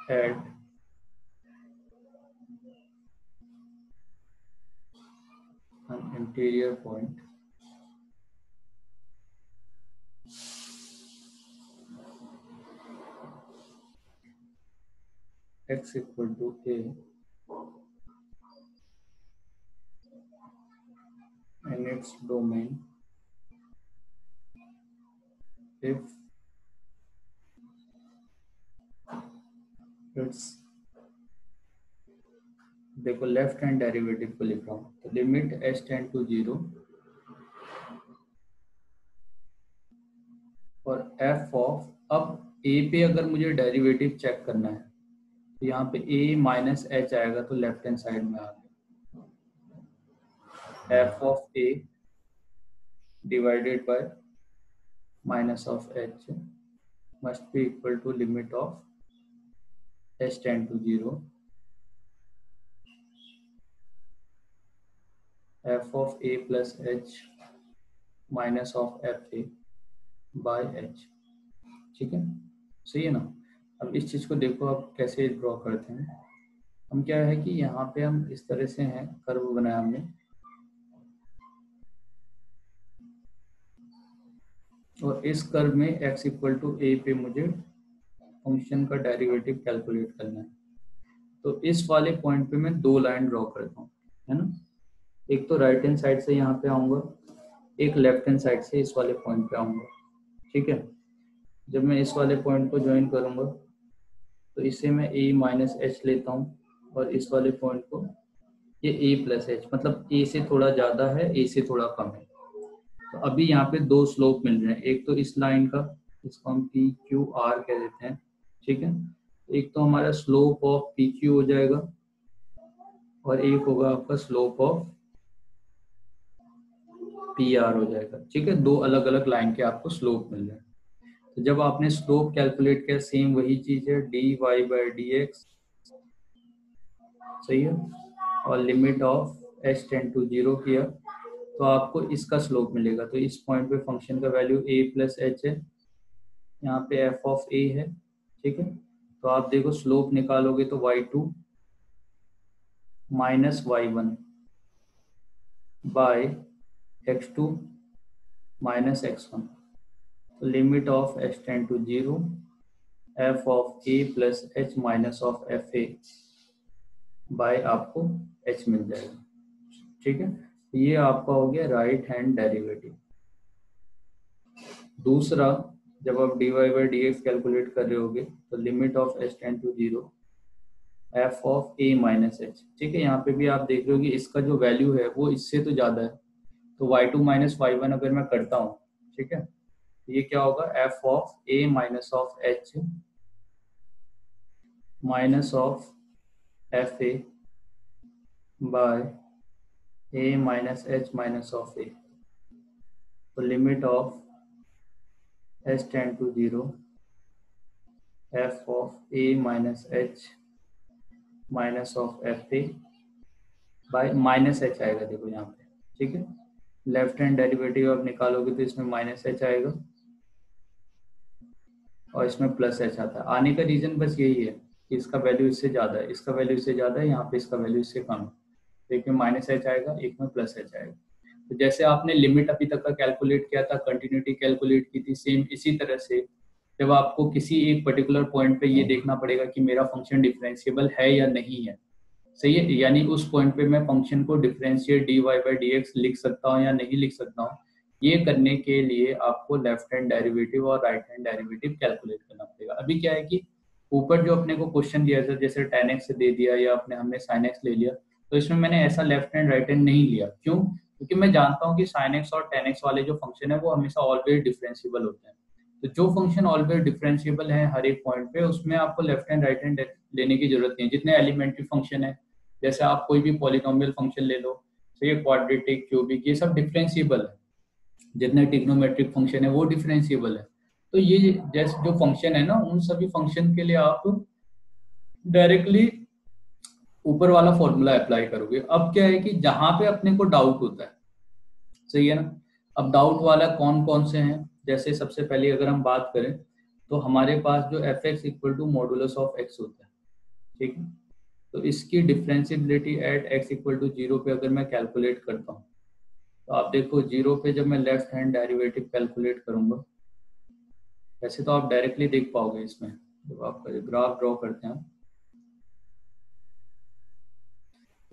Speaker 1: at an interior point x equal to a in its domain if it's, देखो लेफ्ट हैंड डेरिवेटिव को लिख रहा हूँ, तो limit s tend to 0 F of, अब ए पे अगर मुझे डेरिवेटिव चेक करना है तो यहाँ पे ए माइनस एच आएगा, तो लेफ्ट हैंड साइड में आ गया F of a divided by minus of h must be equal to limit of H tend to 0 F of a plus H minus of F A by h. ठीक है, सही है ना। अब इस चीज को देखो आप कैसे ड्रॉ करते हैं। हम क्या है कि यहाँ पे हम इस तरह से हैं, कर्व बनाया हमने, और इस कर्व में x इक्वल टू ए पे मुझे फंक्शन का डेरिवेटिव कैलकुलेट करना है। तो इस वाले पॉइंट पे मैं दो लाइन ड्रॉ करता हूँ, है ना। एक तो राइट हैंड साइड से यहाँ पे आऊंगा, एक लेफ्ट हैंड साइड से इस वाले पॉइंट पे आऊंगा। ठीक है, जब मैं इस वाले पॉइंट को ज्वाइन करूंगा तो इसे मैं a माइनस एच लेता हूँ, और इस वाले पॉइंट को ये a प्लस एच, मतलब a से थोड़ा ज़्यादा है, a से थोड़ा कम है। तो अभी यहाँ पे दो स्लोप मिल रहे हैं, एक तो इस लाइन का, इसको हम पी क्यू आर कह देते हैं। ठीक है, एक तो हमारा स्लोप ऑफ पी क्यू हो जाएगा, और एक होगा आपका स्लोप ऑफ पी आर हो जाएगा। ठीक है, दो अलग अलग लाइन के आपको स्लोप मिल रहे हैं। तो जब आपने स्लोप कैलकुलेट किया, सेम वही चीज है, d Y by D x, सही है, और limit of H tend to 0 किया तो आपको इसका स्लोप मिलेगा। तो इस पॉइंट पे फंक्शन का वैल्यू a प्लस एच है, यहाँ पे एफ ऑफ ए है। ठीक है, तो आप देखो स्लोप निकालोगे तो y2 minus y1 bye x2 minus x1, तो limit of h tend to 0 F of a plus H minus of F A by आपको h मिल जाएगा। ठीक है, ये आपका हो गया राइट हैंड डेरिवेटिव। दूसरा, जब आप dy by D x calculate कर रहे होगे तो limit of H tend to 0 F of A minus h. ठीक है, यहाँ पे भी आप देख रहे हो कि इसका जो वैल्यू है वो इससे तो ज़्यादा है, तो y2 माइनस y1 अगर मैं करता हूँ, ठीक है, तो ये क्या होगा, F of A minus of H minus of F A by A minus H minus of A, तो limit of H tend to 0 F of A minus H minus of F A by minus H आएगा, देखो यहाँ पे। ठीक है, left hand derivative आप निकालोगे तो इसमें माइनस एच आएगा और इसमें प्लस एच आता है। आने का रीजन बस यही है कि इसका वैल्यू इससे ज़्यादा है, इसका वैल्यू इससे ज़्यादा है, यहाँ पे इसका वैल्यू इससे कम है। एक में माइनस एच आएगा, एक में प्लस एच आएगा। तो जैसे आपने लिमिट अभी तक का कैलकुलेट किया था, कंटिन्यूटी कैलकुलेट की थी, सेम इसी तरह से जब आपको किसी एक पर्टिकुलर पॉइंट पे ये देखना पड़ेगा कि मेरा फंक्शन डिफरेंशिएबल है या नहीं है, सही है, यानी उस पॉइंट पे मैं फंक्शन को differentiate d Y by D x लिख सकता हूँ या नहीं लिख सकता हूँ, ये करने के लिए आपको लेफ्ट हैंड डेरिवेटिव और राइट हैंड डेरिवेटिव कैलकुलेट करना पड़ेगा। अभी क्या है कि ऊपर जो अपने को क्वेश्चन दिया था, जैसे tan x दे दिया या हमने sin x ले लिया, तो इसमें मैंने ऐसा लेफ्ट हैंड राइट हैंड नहीं लिया। क्यों? क्योंकि मैं जानता हूँ कि sin x और tan x वाले जो फंक्शन है वो हमेशा ऑलवेज डिफरेंशिएबल होते हैं। तो जो फंक्शन ऑलवेज डिफरेंशिएबल है हर एक पॉइंट पे, उसमें आपको लेफ्ट हैंड राइट हैंड लेने की जरूरत नहीं है। जितने एलिमेंट्री फंक्शन है, जैसे आप कोई भी पॉलिनोमियल फंक्शन ले लो, तो ये क्वाड्रेटिक, क्यूबिक, ये सब डिफरेंशिएबल है। जितने ट्रिग्नोमेट्रिक फंक्शन है वो डिफरेंशिएबल है। तो ये जैसे जो फंक्शन है ना, उन सभी फंक्शन के लिए आप डायरेक्टली ऊपर वाला फॉर्मूला अप्लाई करोगे। अब क्या है कि जहां पे अपने को डाउट होता है, सही है ना, अब डाउट वाला कौन कौन से हैं, जैसे सबसे पहले अगर हम बात करें तो हमारे पास जो f x equal to modulus of x होता है, ठीक है, तो इसकी differentiability at x equal to 0 पे अगर मैं कैलकुलेट करता हूँ, तो आप देखो 0 पे जब मैं लेफ्ट हैंड डेरिवेटिव कैलकुलेट करूंगा, वैसे तो आप डायरेक्टली देख पाओगे इसमें, जब आप ग्राफ ड्रॉ करते हैं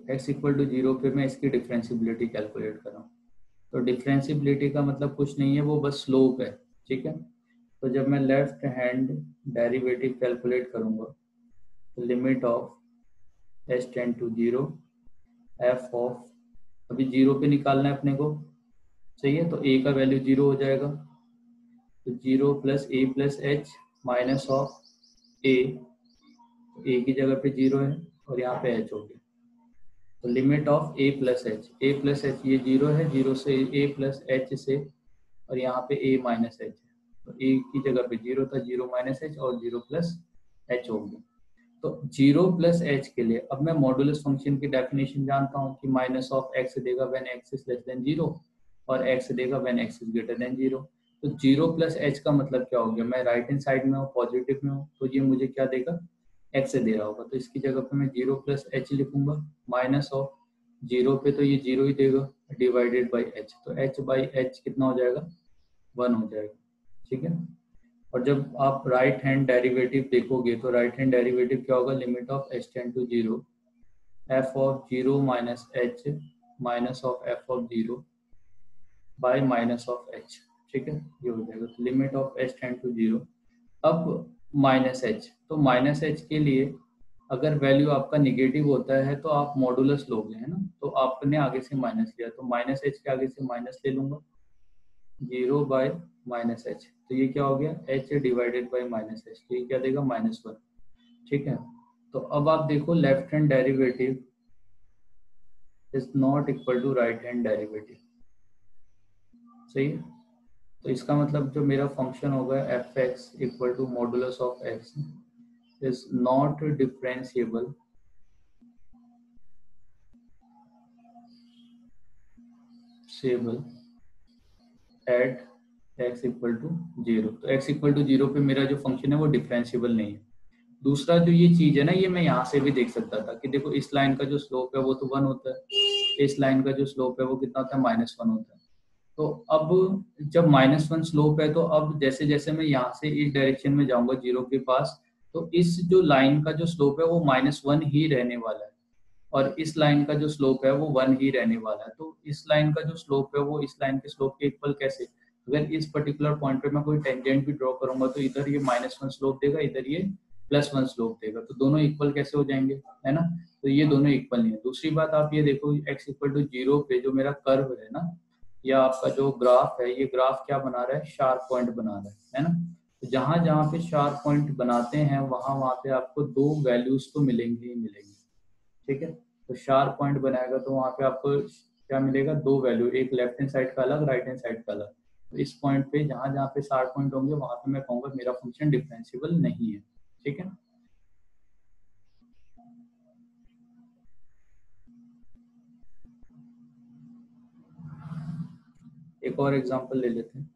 Speaker 1: x इक्वल टू 0 पे मैं इसकी डिफरेंशिएबिलिटी कैलकुलेट कर रहा हूँ। तो डिफरेंशिएबिलिटी का मतलब कुछ नहीं है, वो बस स्लोप है। ठीक है, तो जब मैं लेफ्ट हैंड डेरिवेटिव कैलकुलेट करूंगा तो limit of H tend to 0 F of, अभी 0 पे निकालना है अपने को, सही है, तो a का वैल्यू 0 हो जाएगा, तो 0 plus A plus H minus of A, A की जगह पे 0 है और यहाँ पे एच हो गया। तो limit of a plus H ये 0 है, 0 से ए प्लस एच से, और यहाँ पे ए माइनस एच है, तो ए की जगह पे 0 था, 0 माइनस एच और 0 प्लस एच हो गया। तो 0 प्लस एच के लिए अब मैं मॉडुलस फंक्शन की डेफिनेशन जानता हूँ कि माइनस ऑफ एक्स देगा when x is less than 0 और एक्स देगा when x is greater than 0। तो 0 प्लस एच का मतलब क्या हो गया, मैं राइट हैंड साइड में हूँ, पॉजिटिव में हूँ, तो ये मुझे क्या देगा, एक्स से दे रहा होगा, तो इसकी जगह पे मैं 0 प्लस एच लिखूंगा, माइनस ऑफ 0 पे तो ये 0 ही देगा, डिवाइडेड बाई एच, तो एच बाई एच कितना हो जाएगा, 1 हो जाएगा। ठीक है, और जब आप राइट हैंड डेरिवेटिव देखोगे तो राइट हैंड डेरिवेटिव क्या होगा, limit of H tend to 0 F of 0 minus H minus of f of 0 by minus of h. ठीक है, ये हो जाएगा, तो limit of H tend to 0। अब माइनस एच, तो माइनस एच के लिए अगर वैल्यू आपका निगेटिव होता है तो आप मॉडुलस लोगे, है ना, तो आपने आगे से माइनस लिया, तो माइनस एच के आगे से माइनस ले लूंगा, 0 बाय माइनस एच, तो ये क्या हो गया, H divided by minus h, तो ये क्या देगा, -1। ठीक है, तो अब आप देखो left hand derivative is not equal to right hand derivative, सही है, तो इसका मतलब जो मेरा फंक्शन होगा f x equal to modulus of x is not differentiable at x equal to 0। तो एक्स इक्वल टू 0 पे मेरा जो फंक्शन है वो डिफरेंशिएबल नहीं है। दूसरा जो ये चीज है ना, ये मैं यहाँ से भी देख सकता था कि देखो इस लाइन का जो स्लोप है वो तो 1 होता है, इस लाइन का जो स्लोप है वो कितना होता है, -1 होता है। तो अब जब -1 स्लोप है, तो अब जैसे जैसे मैं यहाँ से इस डायरेक्शन में जाऊंगा 0 के पास, तो इस जो लाइन का जो स्लोप है वो -1 ही रहने वाला है, और इस लाइन का जो स्लोप है वो 1 ही रहने वाला है। तो इस लाइन का जो स्लोप है वो इस लाइन के स्लोप के इक्वल कैसे, अगर इस पर्टिकुलर पॉइंट पे मैं कोई टेंजेंट भी ड्रॉ करूंगा तो इधर ये -1 स्लोप देगा, इधर ये +1 स्लोप देगा, तो दोनों इक्वल कैसे हो जाएंगे, है ना, तो ये दोनों इक्वल नहीं है। दूसरी बात आप ये देखो x इक्वल टू 0 पे जो मेरा कर्व है ना, या आपका जो ग्राफ है, ये ग्राफ क्या बना रहा है, शार्प पॉइंट बना रहा है ना, तो जहां जहां पे शार्प पॉइंट बनाते हैं वहां वहां पे आपको दो वैल्यूज तो मिलेंगे ही मिलेंगे। ठीक है, तो शार्प पॉइंट बनाएगा तो वहां पे आपको क्या मिलेगा, दो वैल्यू, एक लेफ्ट हैंड साइड का अलग, राइट हैंड साइड का अलग। तो इस पॉइंट पे जहां जहां पे शार्प पॉइंट होंगे वहां पे मैं कहूंगा मेरा फंक्शन डिफरेंशिएबल नहीं है। ठीक है, एक और एग्जांपल ले लेते हैं।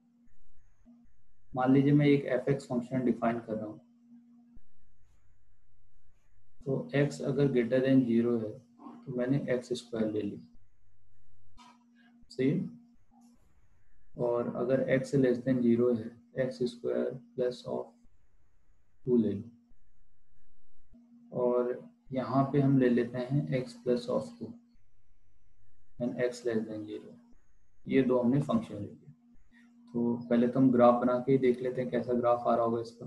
Speaker 1: मान लीजिए मैं एक एफ एक्स फंक्शन डिफाइन कर रहा हूँ, तो x अगर ग्रेटर देन 0 है तो मैंने एक्स स्क्वायर ले ली, सही है, और अगर x लेस देन 0 है, एक्स स्क्वायर प्लस ऑफ 2 ले लो, और यहाँ पे हम ले लेते हैं x plus of 2 and x less than 0। ये दो हमने फंक्शन ले लिए। तो पहले तो हम ग्राफ बना के ही देख लेते हैं कैसा ग्राफ आ रहा होगा इसका।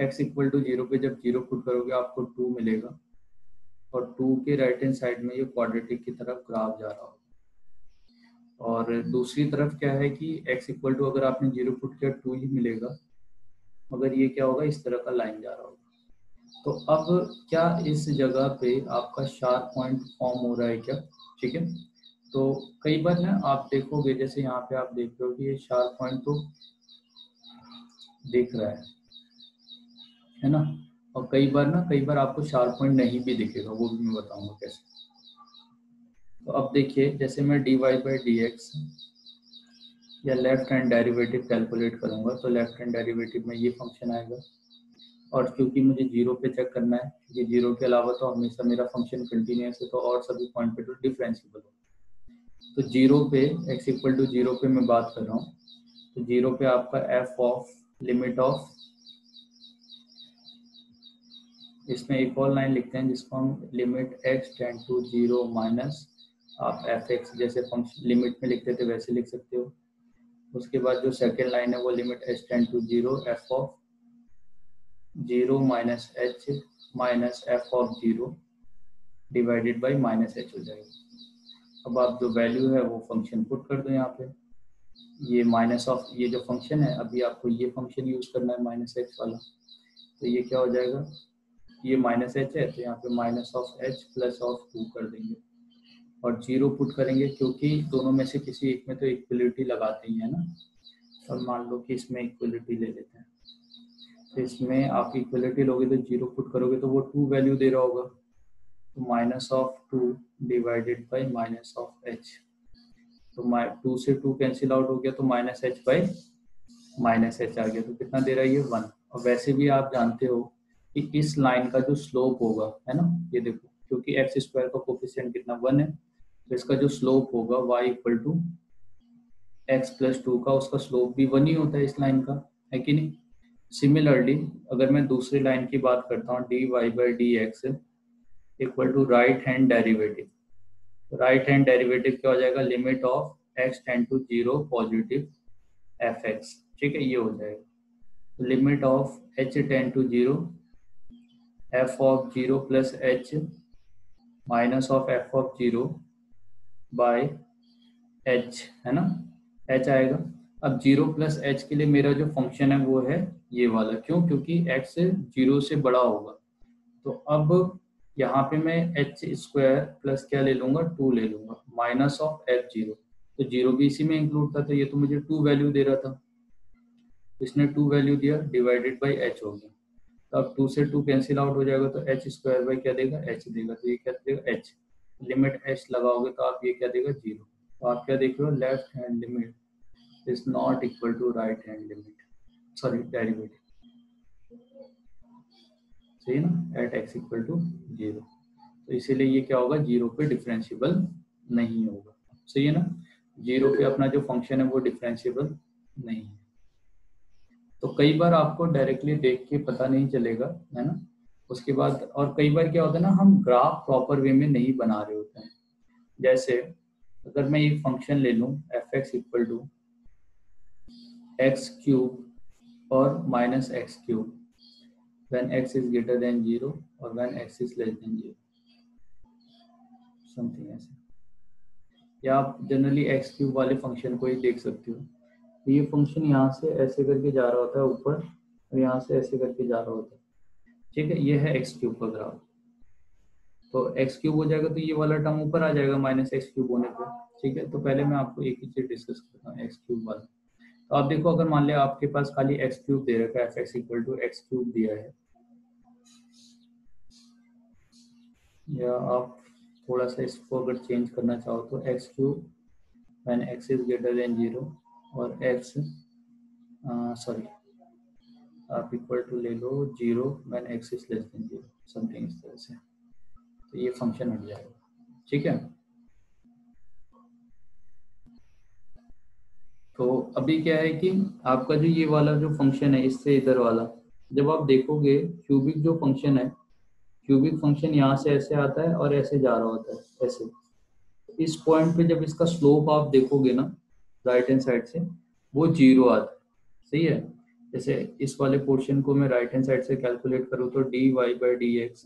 Speaker 1: x इक्वल टू 0 पे जब 0 पुट करोगे आपको 2 मिलेगा, और 2 के राइट हैंड साइड में ये क्वाड्रेटिक की तरफ ग्राफ जा रहा होगा, और दूसरी तरफ क्या है कि x इक्वल टू अगर आपने 0 पुट किया 2 ही मिलेगा, मगर ये क्या होगा, इस तरह का लाइन जा रहा होगा। तो अब क्या इस जगह पे आपका शार्प पॉइंट फॉर्म हो रहा है क्या, ठीक है, तो कई बार ना आप देखोगे, जैसे यहाँ पे आप देख रहे हो कि ये शार्प पॉइंट तो दिख रहा है ना, और कई बार आपको शार्प पॉइंट नहीं भी दिखेगा, वो भी मैं बताऊंगा कैसे। तो अब देखिए, जैसे मैं dy बाई डी एक्स या लेफ्ट हैंड डेरिवेटिव कैलकुलेट करूंगा, तो लेफ्ट हैंड डेरिवेटिव में ये फंक्शन आएगा, और क्योंकि मुझे 0 पे चेक करना है, क्योंकि 0 के अलावा तो हमेशा मेरा फंक्शन कंटिन्यूअस है, तो और सभी पॉइंट पे तो डिफरेंशिएबल हो। तो 0 पे x इक्वल टू 0 पे मैं बात कर रहा हूँ, तो 0 पे आपका f ऑफ लिमिट ऑफ, इसमें एक और लाइन लिखते हैं जिसको हम limit x tend to 0 minus, आप एफ एक्स जैसे फंक्शन लिमिट में लिखते थे वैसे लिख सकते हो। उसके बाद जो सेकेंड लाइन है वो limit h tend to 0 F of 0 minus H minus f of 0 divided by minus h हो जाएगा। अब आप जो वैल्यू है वो फंक्शन पुट कर दो यहाँ पे, ये माइनस ऑफ ये जो फंक्शन है, अभी आपको ये फंक्शन यूज करना है माइनस एच वाला, तो ये क्या हो जाएगा, ये माइनस एच है तो यहाँ पे minus of H plus of 2 कर देंगे और 0 पुट करेंगे, क्योंकि दोनों में से किसी एक में तो इक्वलिटी लगाते ही है ना। और मान लो कि इसमें इक्वलिटी ले लेते हैं, तो इसमें आप इक्वलिटी लोगे तो 0 पुट करोगे तो वो 2 वैल्यू दे रहा होगा, तो minus of 2 divided by minus of H, तो 2 से 2 कैंसिल आउट हो गया तो minus H by minus H आ गया, तो कितना दे रहा है ये 1। और वैसे भी आप जानते हो कि इस लाइन का जो स्लोप होगा, है ना, ये देखो क्योंकि एक्स स्क्वायर का कोफिशिएंट कितना 1 है, तो इसका जो स्लोप होगा y equal to x plus 2 का, उसका स्लोप भी 1 ही होता है इस लाइन का, है कि नहीं। सिमिलरली अगर मैं दूसरी लाइन की बात करता हूँ D Y by D x equal to right hand derivative, right hand derivative क्या हो जाएगा, limit of x tend to 0 positive f x, ठीक है, ये हो जाएगा limit of H tend to 0 F of 0 plus H minus of f of 0 by h, है ना, एच आएगा। अब 0 प्लस एच के लिए मेरा जो फंक्शन है वो है ये वाला, क्यों, क्योंकि एक्स 0 से बड़ा होगा, तो अब यहाँ पे मैं एच स्क्वायर प्लस क्या ले लूंगा, 2 ले लूंगा माइनस ऑफ एफ 0, तो 0 भी इसी में इंक्लूड था, तो ये तो मुझे 2 वैल्यू दे रहा था, इसने 2 वैल्यू दिया डिवाइडेड बाई एच हो गया, तो अब 2 से 2 कैंसिल आउट हो जाएगा तो एच स्क्वायर बाई क्या देगा, एच देगा, तो ये क्या देगा एच, लिमिट एच लगाओगे तो आप ये क्या देगा 0, तो आप क्या देख रहे हो, left hand limit is not equal to right hand limit, sorry derivative, सही है ना, एट एक्स इक्वल टू 0, तो इसीलिए ये क्या होगा, 0 पे डिफरेंशिएबल नहीं होगा, सही है ना, 0 पे अपना जो फंक्शन है वो डिफरेंशिएबल नहीं है। तो कई बार आपको डायरेक्टली देख के पता नहीं चलेगा, है ना, उसके बाद और कई बार क्या होता है ना, हम ग्राफ प्रॉपर वे में नहीं बना रहे होते हैं, जैसे अगर मैं एक फंक्शन ले लूं F x equal to x cube और minus X cube when x is greater than 0 और when x is less than 0, something ऐसे, या आप जनरली एक्स क्यूब वाले फंक्शन को ही देख सकते हो, तो ये फंक्शन यहाँ से ऐसे करके जा रहा होता है ऊपर और यहाँ से ऐसे करके जा रहा होता है, ठीक है, ये है एक्स क्यूब का ग्राफ, तो एक्स क्यूब हो जाएगा तो ये वाला टर्म ऊपर आ जाएगा माइनस एक्स क्यूब होने पर, ठीक है। तो पहले मैं आपको एक ही चीज डिस्कस करता हूँ एक्स क्यूब वाला, तो आप देखो अगर मान लिया आपके पास खाली एक्स क्यूब दे रखा है, f x equal to x cube दिया है, या आप थोड़ा सा इसको अगर चेंज करना चाहो तो x cube when x is greater than 0 और एक्स सॉरी आप इक्वल टू ले लो 0 when x is less than 0, something इस तरह से, तो ये फंक्शन हट जाएगा, ठीक है। तो अभी क्या है कि आपका जो ये वाला जो फंक्शन है इससे इधर वाला, जब आप देखोगे क्यूबिक जो फंक्शन है, क्यूबिक फंक्शन यहाँ से ऐसे आता है और ऐसे जा रहा होता है ऐसे, इस पॉइंट पे जब इसका स्लोप आप देखोगे ना राइट हैंड साइड से, वो 0 आता है, सही है। जैसे इस वाले पोर्शन को मैं राइट हैंड साइड से कैलकुलेट करूँ तो d Y by D x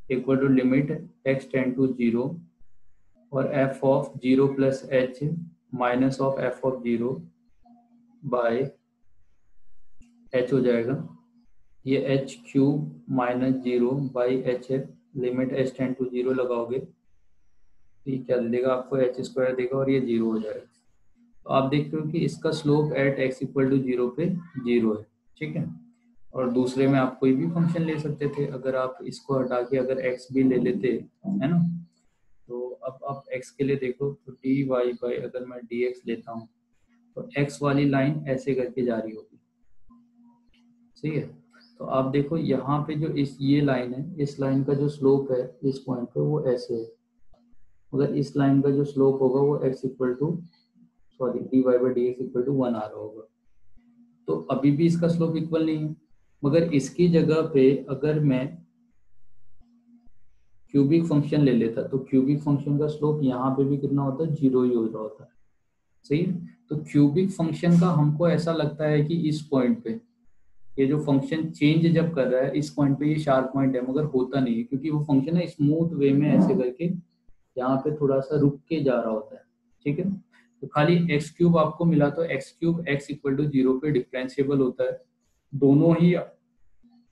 Speaker 1: equal to limit x tend to 0 और f of 0 plus H minus of f of 0 by h हो जाएगा, ये h cube minus 0 by h है, लिमिट एच टेंड टू 0 लगाओगे ये क्या देगा आपको, एच स्क्वायर देगा और ये 0 हो जाएगा, तो आप देखते हो कि इसका slope at x equal to 0 पे 0 है, ठीक है। और दूसरे में आप कोई भी फंक्शन ले सकते थे, अगर आप इसको हटा के अगर एक्स भी ले लेते, है ना, तो अब आप एक्स के लिए देखो तो डी वाई बाई अगर मैं डी एक्स लेता हूँ तो एक्स वाली लाइन ऐसे करके जा रही होगी, सही है। तो आप देखो यहाँ पे जो इस ये लाइन है, इस लाइन का जो स्लोप है इस पॉइंट पे वो ऐसे है, मगर इस लाइन का जो स्लोप होगा वो x equal to sorry d Y by D x equal to 1 आ रहा होगा, तो अभी भी इसका स्लोप इक्वल नहीं है, मगर इसकी जगह पे अगर मैं क्यूबिक फंक्शन ले लेता तो क्यूबिक फंक्शन का स्लोप यहाँ पे भी कितना होता है, 0 ही हो रहा होता है, सही है। तो क्यूबिक फंक्शन का हमको ऐसा लगता है कि इस पॉइंट पे ये जो फंक्शन चेंज जब कर रहा है इस पॉइंट पे ये शार्प पॉइंट है, मगर होता नहीं है, क्योंकि वो फंक्शन है स्मूथ वे में ऐसे करके यहाँ पे थोड़ा सा रुक के जा रहा होता है, ठीक है। तो खाली एक्स क्यूब आपको मिला तो x cube x equal to 0 पे डिफरेंशिएबल होता है।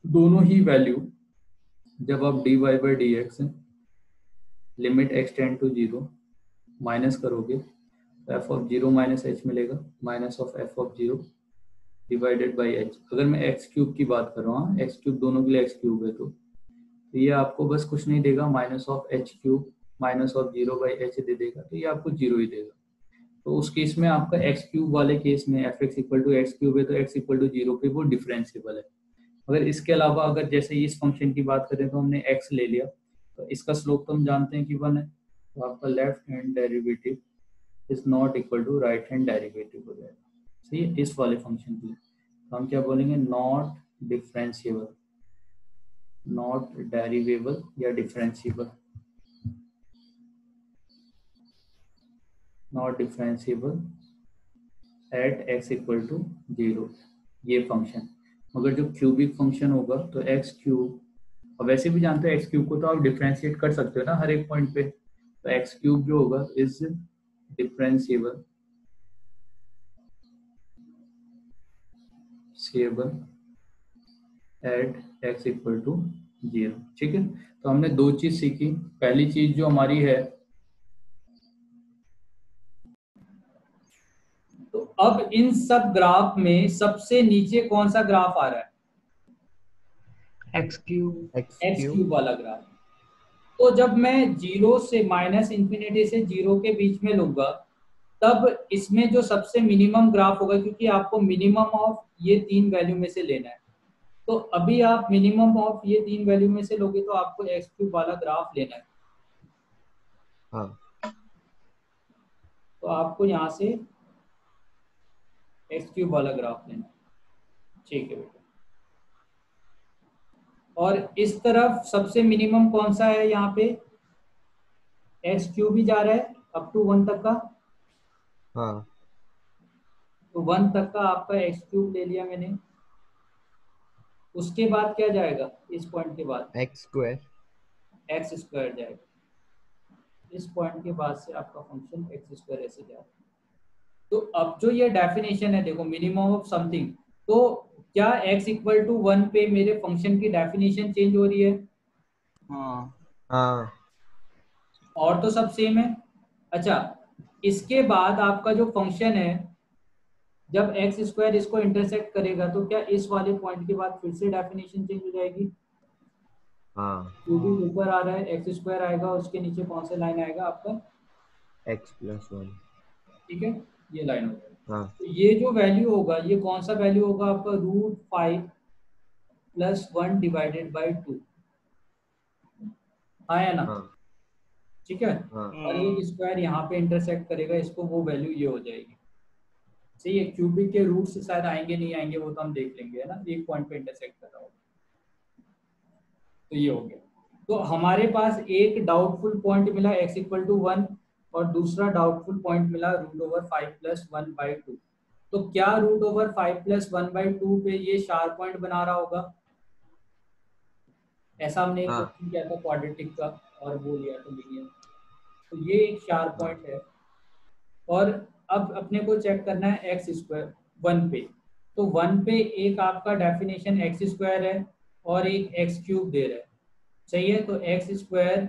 Speaker 1: दोनों ही वैल्यू जब आप dy by D x limit x tend to 0 minus करोगे तो एफ ऑफ 0 माइनस एच मिलेगा, minus of f of 0 divided by h. अगर मैं एक्स क्यूब की बात कर रहा हूँ, एक्स क्यूब दोनों के लिए एक्स क्यूब है, तो ये आपको बस कुछ नहीं देगा, minus of H cube minus of 0 by H दे देगा, तो ये आपको 0 ही देगा। तो उस केस में आपका एक्स क्यूब वाले केस में f x equal to x cube है, तो एक्स इक्वल टू 0 पे वो डिफरेंशिएबल है। अगर इसके अलावा अगर जैसे इस फंक्शन की बात करें तो हमने एक्स ले लिया, तो इसका स्लोप तो हम जानते हैं कि 1 है, तो आपका left hand derivative is not equal to right hand derivative हो जाएगा। सही है, इस वाले फंक्शन के लिए तो हम क्या बोलेंगे, नॉट डिफरेंशिएबल, नॉट डेरिवेबल या differentiable, not differentiable at x equal to 0 ये फंक्शन। मगर जो क्यूबिक फंक्शन होगा तो एक्स क्यूब, और वैसे भी जानते हैं एक्स क्यूब को तो आप डिफरेंशिएट कर सकते हो ना हर एक पॉइंट पे, तो एक्स क्यूब जो होगा is differentiable at x equal to 0। ठीक है, तो हमने दो चीज सीखी। पहली चीज जो हमारी है, तो अब इन सब ग्राफ में सबसे नीचे कौन सा ग्राफ आ रहा है,
Speaker 2: एक्स क्यूब।
Speaker 1: एक्स क्यूब वाला ग्राफ। तो जब मैं 0 से माइनस इंफिनिटी से 0 के बीच में लूंगा, तब इसमें जो सबसे मिनिमम ग्राफ होगा, क्योंकि आपको मिनिमम ऑफ ये 3 वैल्यू में से लेना है, तो अभी आप मिनिमम ऑफ ये 3 वैल्यू में से लोगे तो आपको एक्स क्यूब वाला ग्राफ लेना है।
Speaker 3: हाँ।
Speaker 1: तो आपको यहाँ से एक्स क्यूब वाला ग्राफ लेना है। ठीक है बेटा, और इस तरफ सबसे मिनिमम कौन सा है, यहाँ पे एक्स क्यूब ही जा रहा है अप टू 1 तक का।
Speaker 3: हाँ।
Speaker 1: तो 1 तक का आपका एक्स क्यूब ले लिया मैंने। उसके बाद क्या जाएगा, इस पॉइंट के बाद
Speaker 3: एक्स स्क्वायर
Speaker 1: जाएगा। इस पॉइंट के बाद से आपका फंक्शन एक्स स्क्वायर ऐसे जाएगा। तो अब जो ये डेफिनेशन है, देखो मिनिमम ऑफ समथिंग, तो क्या x इक्वल टू 1 पे मेरे फंक्शन की डेफिनेशन चेंज हो रही है?
Speaker 3: हाँ।
Speaker 1: और तो सब सेम है। अच्छा, इसके बाद आपका जो फंक्शन है, जब एक्स स्क्वायर इसको इंटरसेक्ट करेगा तो क्या इस वाले पॉइंट के बाद फिर से डेफिनेशन चेंज हो जाएगी?
Speaker 3: हाँ।
Speaker 1: क्यूबिक ऊपर आ रहा है, एक्स स्क्वायर आएगा, उसके नीचे कौन सा लाइन आएगा आपका,
Speaker 3: x+1।
Speaker 1: ठीक है, ये लाइन हो जाएगी।
Speaker 3: हाँ।
Speaker 1: तो ये जो वैल्यू होगा, ये कौन सा वैल्यू होगा आपका, √5 + 1 डिवाइडेड बाई 2, आया ना?
Speaker 3: हाँ।
Speaker 1: ठीक है,
Speaker 3: हाँ।
Speaker 1: और एक स्क्वायर यहाँ पे इंटरसेक्ट करेगा इसको, वो वैल्यू ये हो जाएगी। सही है, क्यूबिक के रूट से शायद आएंगे नहीं आएंगे वो तो हम देख लेंगे, है ना, एक पॉइंट पे इंटरसेक्ट कर रहा होगा। तो ये हो गया। तो हमारे पास एक डाउटफुल पॉइंट मिला x इक्वल टू 1, और दूसरा डाउटफुल पॉइंट मिला √5 + 1/2। तो क्या √5 + 1/2 पे ये शार्प पॉइंट बना रहा होगा? ऐसा हमने एक
Speaker 3: हाँ।
Speaker 1: क्वेश्चन किया था क्वाड्रेटिक का, और वो लिया था लीनियर। तो ये एक शार्प पॉइंट है। और अब अपने को चेक करना है एक्स स्क्वायर 1 पे। तो 1 पे एक आपका डेफिनेशन एक्स स्क्वायर है और एक एक्स क्यूब दे रहा है। सही है, तो एक्स स्क्वायर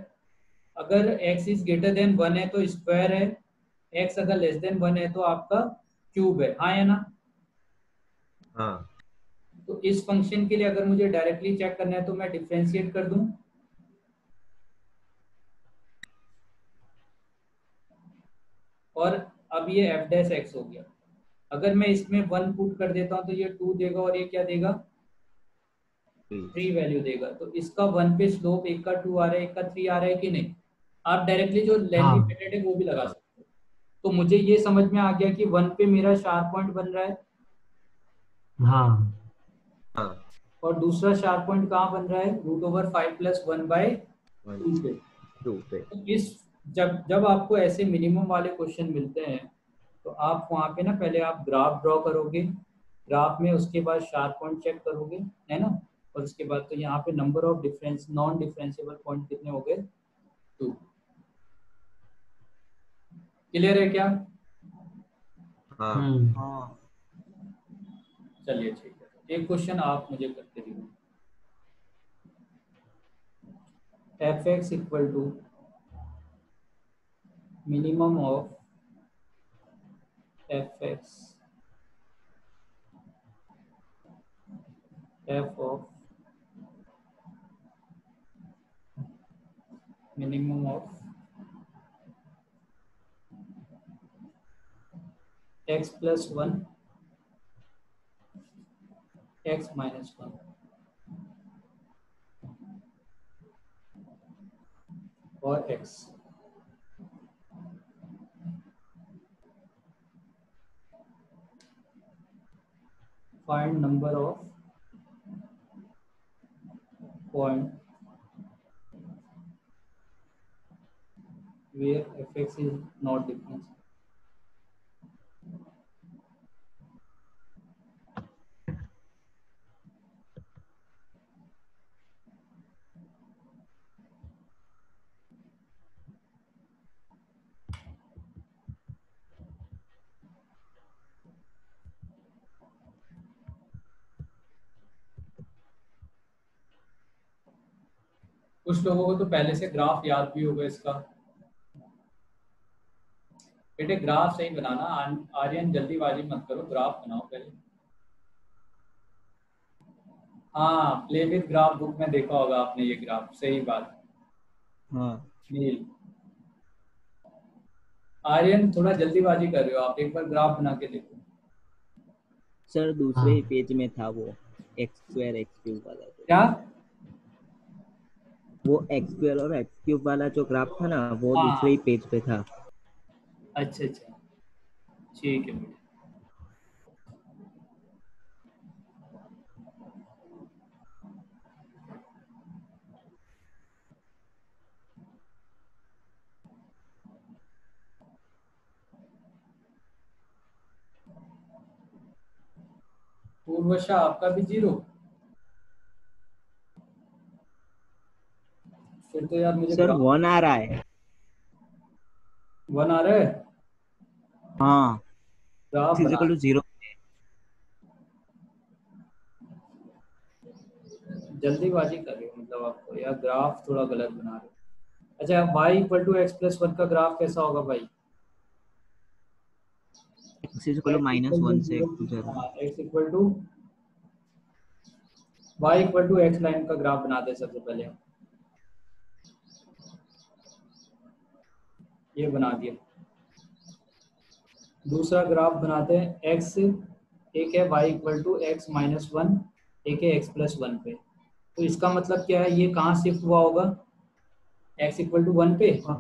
Speaker 1: अगर x इज ग्रेटर देन 1 है तो स्क्वायर है, x अगर लेस देन 1 है तो आपका क्यूब है, हाँ या ना?
Speaker 3: हाँ।
Speaker 1: तो इस फंक्शन के लिए अगर मुझे डायरेक्टली चेक करना है तो मैं डिफरेंशिएट कर दूं, और अब ये f डैश x हो गया। अगर मैं इसमें 1 पुट कर देता हूं तो ये 2 देगा, और ये क्या देगा, 3 वैल्यू देगा। तो इसका 1 पे स्लोप, एक का 2 आ रहा है, एक का 3 आ रहा है कि नहीं? आप डायरेक्टली जो लेंदी
Speaker 2: हाँ।
Speaker 1: मेथड है वो भी लगा सकते हो। तो मुझे ये समझ में आ गया कि 1 पे मेरा शार्प पॉइंट बन रहा है,
Speaker 2: हाँ।
Speaker 3: हाँ।
Speaker 1: और दूसरा शार्प पॉइंट कहाँ बन रहा है, √5 + 1/2 पे।
Speaker 3: 2 पे।
Speaker 1: तो इस जब जब आपको ऐसे मिनिमम वाले क्वेश्चन मिलते हैं, तो आप वहाँ पे ना पहले आप ग्राफ ड्रॉ करोगे, ग्राफ में उसके बाद शार्प पॉइंट चेक करोगे, है ना, और उसके बाद तो यहाँ पे number of difference non differentiable point कितने हो गए, 2। क्लियर है क्या?
Speaker 3: हाँ
Speaker 2: हम्म
Speaker 1: चलिए ठीक है, एक क्वेश्चन आप मुझे करके दीजिए। F x equal to minimum of F X F of minimum of x plus one X minus one और X. Find number of point where fx is not difference। कुछ लोगों को तो पहले से ग्राफ याद भी होगा इसका। बेटे ग्राफ सही बनाना, आर्यन जल्दीबाजी मत करो, ग्राफ बनाओ पहले। हाँ, प्ले विद ग्राफ बुक में देखा होगा आपने ये ग्राफ, सही बात।
Speaker 3: हाँ
Speaker 1: नील, आर्यन थोड़ा जल्दीबाजी कर रहे हो आप, एक बार ग्राफ बना के देखो।
Speaker 3: सर, दूसरे
Speaker 2: हाँ
Speaker 3: ही पेज में था वो, एक्स स्क्वायर एक्स क्यूब वाला।
Speaker 1: क्या?
Speaker 3: वो एक्स स्क्वायर और एक्स क्यूब वाला जो ग्राफ था ना, वो दूसरे ही
Speaker 1: हाँ,
Speaker 3: पेज पे था।
Speaker 1: अच्छा अच्छा, ठीक है बेटे। पूर्वशा आपका भी जीरो? फिर तो यार मुझे
Speaker 3: सर,
Speaker 1: ग्राफ
Speaker 3: वन आ रहा है।
Speaker 1: वन आ रहा है।
Speaker 3: हाँ,
Speaker 1: ग्राफ
Speaker 3: एक्स इज
Speaker 1: बना,
Speaker 3: इक्वल टू 0।
Speaker 1: जल्दीबाजी कर रहे हो मतलब आपको, यार ग्राफ थोड़ा गलत बना रहे हो। अच्छा, y equal to x plus one का ग्राफ कैसा होगा भाई?
Speaker 3: X is equal to
Speaker 1: x
Speaker 3: minus
Speaker 1: equal to
Speaker 3: one से
Speaker 1: जीरो,
Speaker 3: गुजर रहा है।
Speaker 1: हाँ x equal to y equal to x line का ग्राफ बनाते हैं सबसे पहले हम। ये बना दिया। दूसरा ग्राफ बनाते हैं एक्स, एक है y equal to x minus one, एक है एक्स प्लस वन पे। तो इसका मतलब क्या है, ये कहाँ शिफ्ट हुआ होगा? एक्स इक्वल टू वन पे।
Speaker 2: हाँ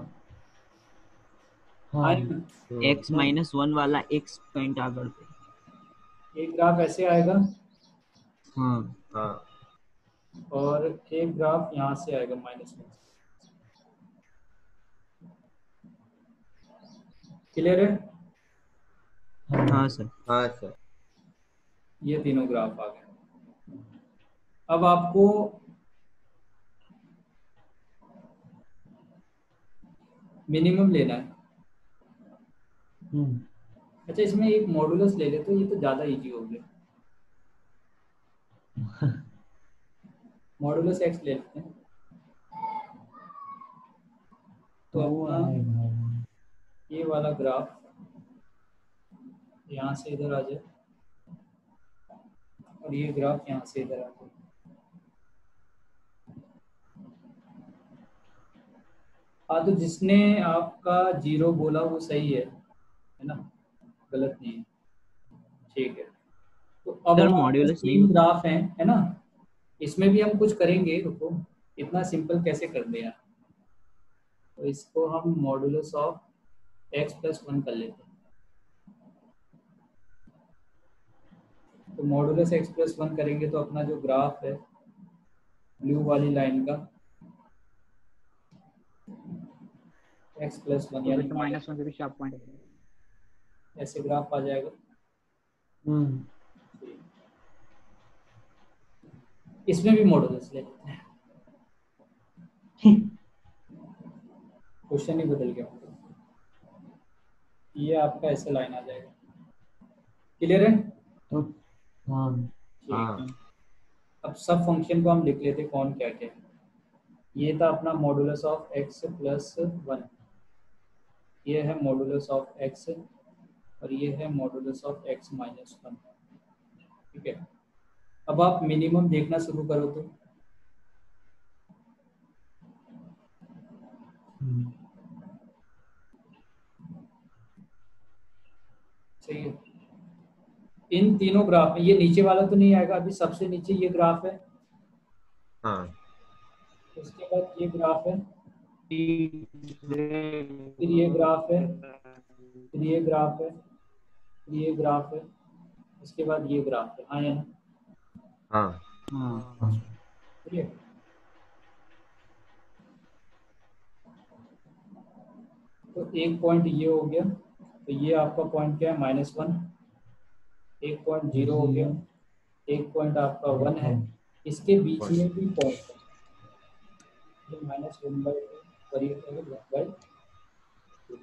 Speaker 1: हाँ,
Speaker 2: हाँ
Speaker 3: एक्स माइनस वन वाला एक्स पॉइंट आगे पे।
Speaker 1: एक ग्राफ ऐसे आएगा
Speaker 3: हाँ
Speaker 4: हाँ
Speaker 1: और एक ग्राफ यहाँ से आएगा माइनस वन। क्लियर है?
Speaker 3: हाँ सर।
Speaker 4: हाँ सर।
Speaker 1: ये तीनों ग्राफ आ गए। अब आपको मिनिमम लेना है।
Speaker 2: हम्म
Speaker 1: अच्छा, इसमें एक मॉडुलस ले लेते, तो ये तो ज़्यादा इजी हो गया। मॉडुलस एक्स ले लेते हैं तो
Speaker 2: तो
Speaker 1: अपना
Speaker 2: आएगा
Speaker 1: ये वाला ग्राफ यहाँ से इधर आ जाए और ये ग्राफ यहाँ से इधर आ जाए। हाँ, तो जिसने आपका जीरो बोला वो सही है ना? गलत नहीं है। ठीक है, तो अब
Speaker 3: सर,
Speaker 1: हमारे पास
Speaker 3: मॉड्यूलस नहीं
Speaker 1: तीन
Speaker 3: होता।
Speaker 1: ग्राफ हैं, है ना? इसमें भी हम कुछ करेंगे, रुको। इतना सिंपल कैसे कर दिया? तो इसको हम modulus of x plus one कर लेते हैं। तो मॉडुलस एक्स प्लस वन करेंगे तो अपना जो ग्राफ है ब्लू वाली लाइन का, एक्स प्लस वन
Speaker 5: तो
Speaker 1: यानी
Speaker 5: बेटा
Speaker 1: माइनस,
Speaker 5: माइनस वन से भी शार्प पॉइंट है।
Speaker 1: ऐसे ग्राफ आ जाएगा।
Speaker 2: हम्म
Speaker 1: इसमें भी मॉडुलस ले लेते हैं, क्वेश्चन ही बदल गया। ये आपका ऐसे लाइन आ जाएगा। क्लियर है?
Speaker 2: तो हाँ
Speaker 1: ठीक
Speaker 3: हाँ
Speaker 1: है। अब सब फंक्शन को हम लिख लेते कौन क्या क्या है। ये था अपना modulus of x plus one, ये है मॉडुलस ऑफ एक्स, और ये है modulus of x minus one. ठीक है, अब आप मिनिमम देखना शुरू करो तो
Speaker 2: हम्म,
Speaker 1: सही है। इन तीनों ग्राफ में ये नीचे वाला तो नहीं आएगा, अभी सबसे नीचे ये ग्राफ है,
Speaker 3: हाँ
Speaker 1: उसके बाद ये ग्राफ है,
Speaker 2: तीसरे
Speaker 1: फिर ये ग्राफ है, फिर ये ग्राफ है, फिर ये ग्राफ है, उसके बाद ये ग्राफ है। हाँ या ना?
Speaker 3: हाँ
Speaker 2: हाँ
Speaker 1: ठीक है। तो एक पॉइंट ये हो गया, तो ये आपका पॉइंट क्या है, माइनस वन। एक पॉइंट जीरो हो गया,
Speaker 2: जीरो
Speaker 1: एक पॉइंट आपका वन है,
Speaker 2: वन
Speaker 1: इसके बीच
Speaker 3: वन
Speaker 1: में भी पॉइंट है, ये माइनस वन बाई टू और ये वन बाई टू।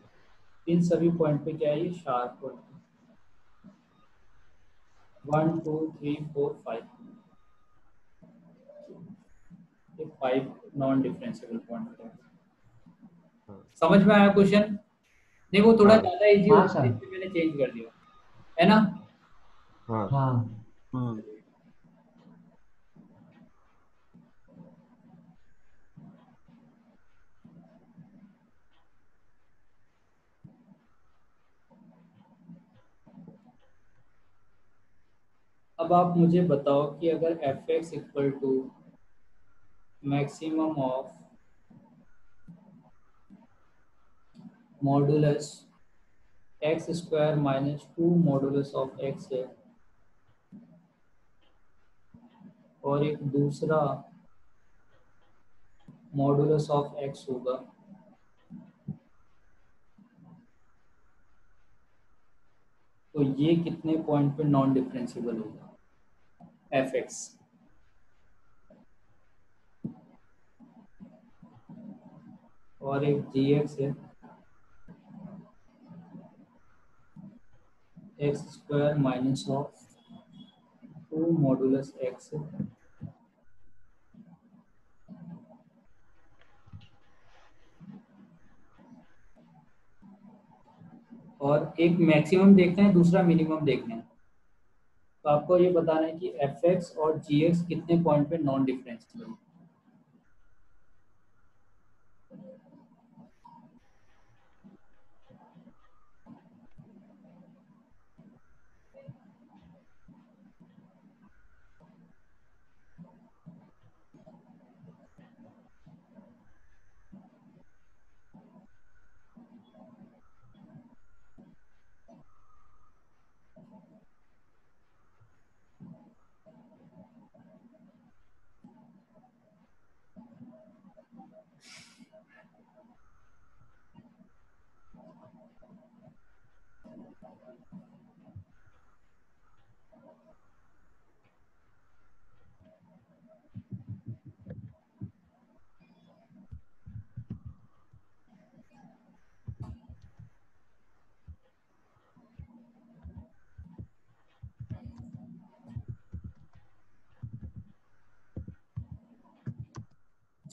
Speaker 1: इन सभी पॉइंट पे क्या है, ये शार्प पॉइंट है। One two three four five, ये फाइव नॉन डिफरेंशिएबल पॉइंट है।
Speaker 3: हाँ
Speaker 1: समझ में आया क्वेश्चन? देखो थोड़ा
Speaker 3: हाँ
Speaker 1: ज्यादा इजी
Speaker 2: हाँ
Speaker 1: होता है,
Speaker 2: सर
Speaker 1: इसलिए मैंने चेंज कर दिया, है ना?
Speaker 3: हाँ
Speaker 2: हाँ
Speaker 3: हाँ
Speaker 1: अब आप मुझे बताओ कि अगर f x equal to maximum of modulus x square minus two modulus of x है, और एक दूसरा मॉडुलस ऑफ एक्स होगा, तो ये कितने पॉइंट पे नॉन डिफरेंशिएबल होगा एफ एक्स? और एक जी एक्स है, x square minus of two modulus x है, और एक मैक्सिमम देखते हैं, दूसरा मिनिमम देखना है। तो आपको ये बताना है कि एफ एक्स और जी एक्स कितने पॉइंट पे नॉन डिफरेंशिएबल।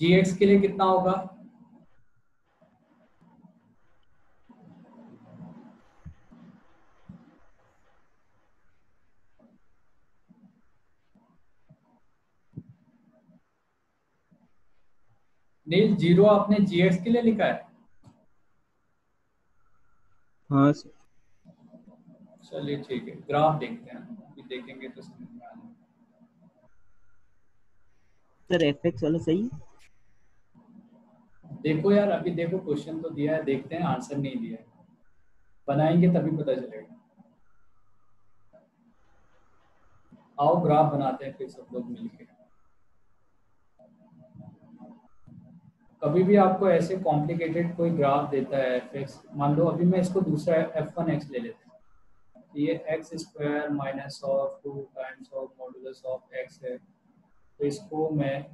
Speaker 1: जी एक्स के लिए कितना होगा? नील जीरो आपने जी एक्स के लिए लिखा है?
Speaker 3: हाँ सर।
Speaker 1: चलिए ठीक है, ग्राफ देखते हैं, अभी देखेंगे तो समझ में आ जाएगा।
Speaker 3: सर एफ एक्स वाला सही है।
Speaker 1: देखो यार, अभी देखो क्वेश्चन तो दिया है, देखते हैं, आंसर नहीं दिया है, बनाएंगे तभी पता चलेगा। आओ ग्राफ बनाते हैं फिर सब लोग मिलके। कभी भी आपको ऐसे कॉम्प्लिकेटेड कोई ग्राफ देता है एफ एक्स, मान लो अभी मैं इसको दूसरा एफ वन एक्स ले लेता हूँ, तो ये x square minus of two times of modulus of x है, तो इसको मैं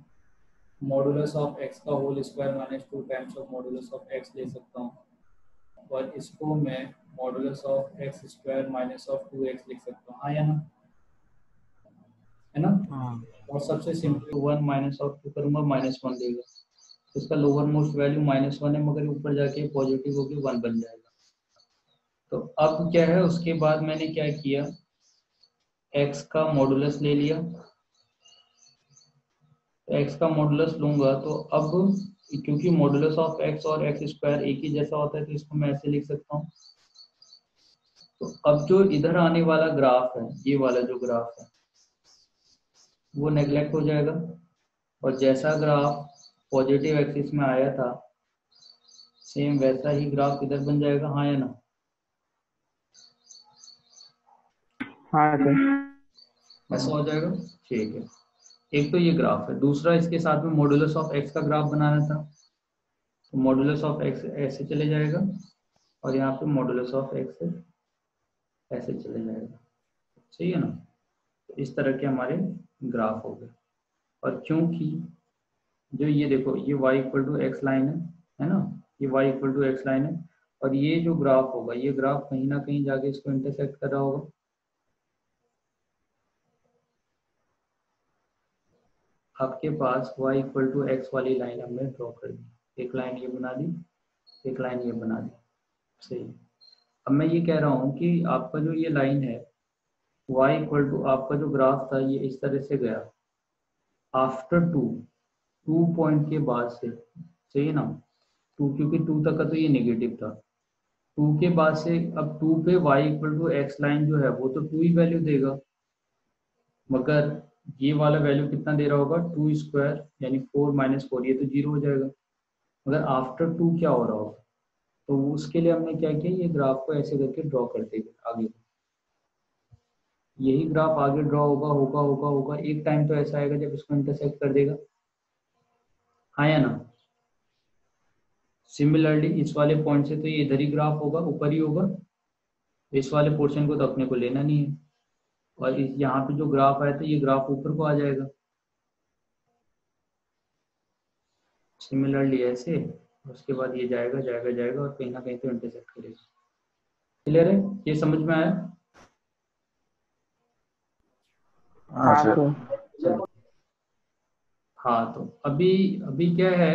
Speaker 1: मॉडुलस ऑफ एक्स का whole square minus two times of modulus of x ले सकता हूँ। और इसको मैं modulus of x square minus of 2x लिख सकता हूँ, हाँ या ना, है ना।
Speaker 2: हाँ
Speaker 1: और सबसे
Speaker 2: हाँ
Speaker 1: सिंपल 1 माइनस ऑफ 2 करूँगा, -1 देगा। इसका लोअर मोस्ट वैल्यू -1 है, मगर ऊपर जाके पॉजिटिव होकर 1 बन जाएगा। तो अब क्या है, उसके बाद मैंने क्या किया, x का मॉडुलस ले लिया। तो x का मॉडुलस लूंगा तो अब क्योंकि मॉडुलस ऑफ x और एक्स स्क्वायर एक ही जैसा होता है, तो इसको मैं ऐसे लिख सकता हूँ। तो अब जो इधर आने वाला ग्राफ है, ये वाला जो ग्राफ है वो नेग्लेक्ट हो जाएगा, और जैसा ग्राफ पॉजिटिव एक्सिस में आया था सेम वैसा ही ग्राफ इधर बन जाएगा, हाँ या ना।
Speaker 4: हाँ सर।
Speaker 1: ऐसा हो जाएगा, ठीक है। एक तो ये ग्राफ है, दूसरा इसके साथ में मॉडुलस ऑफ एक्स का ग्राफ बनाना था। तो मॉडुलस ऑफ एक्स ऐसे चले जाएगा, और यहाँ पे मॉडुलस ऑफ एक्स ऐसे चले जाएगा, सही है ना। तो इस तरह के हमारे ग्राफ हो गए। और क्योंकि जो ये देखो, ये y equal to x line है ना, ये y equal to x line है, और ये जो ग्राफ होगा, ये ग्राफ कहीं ना कहीं जाके इसको इंटरसेक्ट कर रहा होगा। आपके पास y इक्वल टू एक्स वाली लाइन हमने ड्रॉ कर दी, एक लाइन ये बना दी, एक लाइन ये बना दी, सही। अब मैं ये कह रहा हूँ कि आपका जो ये लाइन है y इक्वल टू, आपका जो ग्राफ था ये इस तरह से गया आफ्टर 2 पॉइंट के बाद से, सही है ना। 2, क्योंकि 2 तक का तो ये नेगेटिव था, 2 के बाद से अब 2 पे y equal to x line जो है वो तो 2 ही वैल्यू देगा, मगर ये वाला वैल्यू कितना दे रहा होगा, 2 स्क्वायर यानी 4 माइनस 4, ये तो 0 हो जाएगा। मगर आफ्टर 2 क्या हो रहा होगा, तो उसके लिए हमने क्या किया, ये ग्राफ को ऐसे करके ड्रॉ करते गए आगे। यही ग्राफ आगे ड्रॉ होगा होगा होगा होगा, एक टाइम तो ऐसा आएगा जब इसको इंटरसेक्ट कर देगा, हाँ या ना। सिमिलरली इस वाले पॉइंट से तो ये इधर ही ग्राफ होगा, ऊपर ही होगा। इस वाले पोर्शन को तो अपने को लेना नहीं है, और यहाँ पे जो ग्राफ आया था ये ग्राफ ऊपर को आ जाएगा। सिमिलरली ऐसे, उसके बाद ये जाएगा जाएगा जाएगा, और कहीं ना कहीं तो इंटरसेक्ट करेगा। क्लियर है, ये समझ में आया।
Speaker 4: हाँ
Speaker 2: हाँ
Speaker 4: सर।
Speaker 1: चलो। हाँ तो अभी अभी क्या है,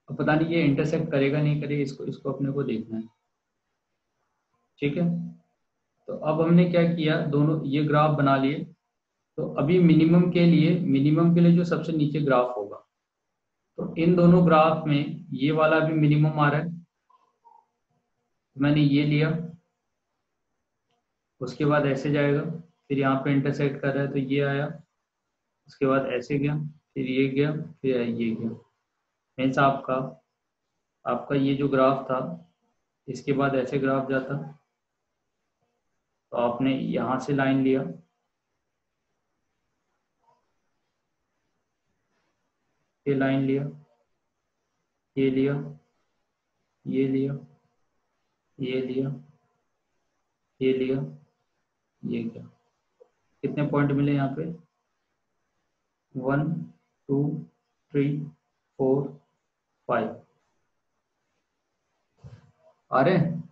Speaker 1: अब पता नहीं ये इंटरसेक्ट करेगा नहीं करेगा, इसको इसको अपने को देखना है, ठीक है। तो अब हमने क्या किया, दोनों ये ग्राफ बना लिए। तो अभी मिनिमम के लिए जो सबसे नीचे ग्राफ होगा, तो इन दोनों ग्राफ में ये वाला भी मिनिमम आ रहा है, मैंने ये लिया। उसके बाद ऐसे जाएगा, फिर यहाँ पे इंटरसेक्ट कर रहा है तो ये आया, उसके बाद ऐसे गया, फिर ये गया, फिर ये गया। मीन्स आपका आपका ये जो ग्राफ था, इसके बाद ऐसे ग्राफ जाता, तो आपने यहाँ से लाइन लिया, ये लाइन लिया, ये लिया, ये लिया, ये लिया, ये लिया, ये गया। कितने पॉइंट मिले यहाँ पे, 1 2 3 4 5 आ रहे हैं।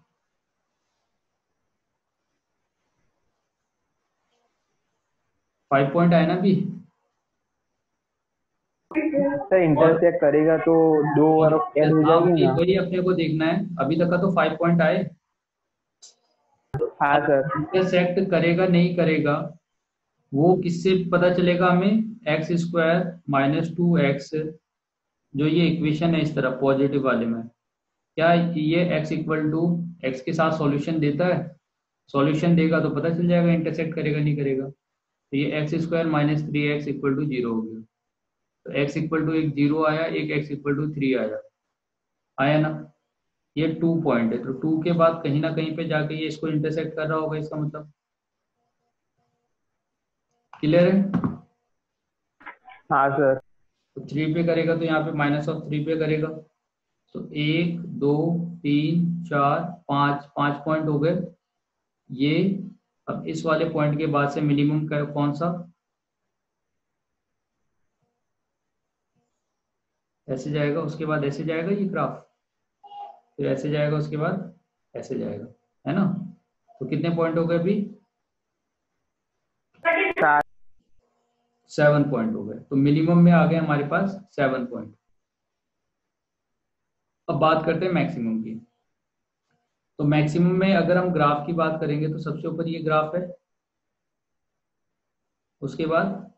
Speaker 1: 5 पॉइंट आए ना अभी।
Speaker 4: सर इंटरसेक्ट करेगा तो दो और ऐड हो
Speaker 1: हाँ,
Speaker 4: जाएगी
Speaker 1: वही
Speaker 4: ना।
Speaker 1: वही अपने को देखना है, अभी तक का तो 5 पॉइंट आए।
Speaker 4: हाँ
Speaker 1: अब
Speaker 4: सर।
Speaker 1: इंटरसेक्ट करेगा नहीं करेगा वो किससे पता चलेगा हमें, एक्स स्क्वायर माइनस 2x, जो ये इक्वेशन है इस तरह पॉजिटिव वाले में, क्या ये x इक्वल टू एक्स के साथ सॉल्यूशन देता है। सॉल्यूशन देगा तो पता चल जाएगा इंटरसेक्ट करेगा नहीं करेगा। तो ये x square minus 3x equal to 0 हो गया। तो x इक्वल टू एक 0 आया, एक x इक्वल टू 3 आया, आया ना। ये 2 पॉइंट है, तो 2 के बाद कहीं ना कहीं पे जाके ये इसको इंटरसेक्ट कर रहा होगा, इसका मतलब। क्लियर है।
Speaker 4: हाँ सर।
Speaker 1: तो 3 पे करेगा तो यहाँ पे -3 पे करेगा, तो 1 2 3 4 5 5 पॉइंट हो गए ये। अब इस वाले पॉइंट के बाद से मिनिमम का कौन सा, ऐसे जाएगा, उसके बाद ऐसे जाएगा ये ग्राफ। फिर ऐसे जाएगा, उसके बाद ऐसे जाएगा, है ना। तो कितने पॉइंट हो गए अभी? 7 पॉइंट हो गए। तो मिनिमम में आ गए हमारे पास 7 पॉइंट। अब बात करते हैं मैक्सिमम की। तो मैक्सिमम में अगर हम ग्राफ की बात करेंगे तो सबसे ऊपर ये ग्राफ है, उसके बाद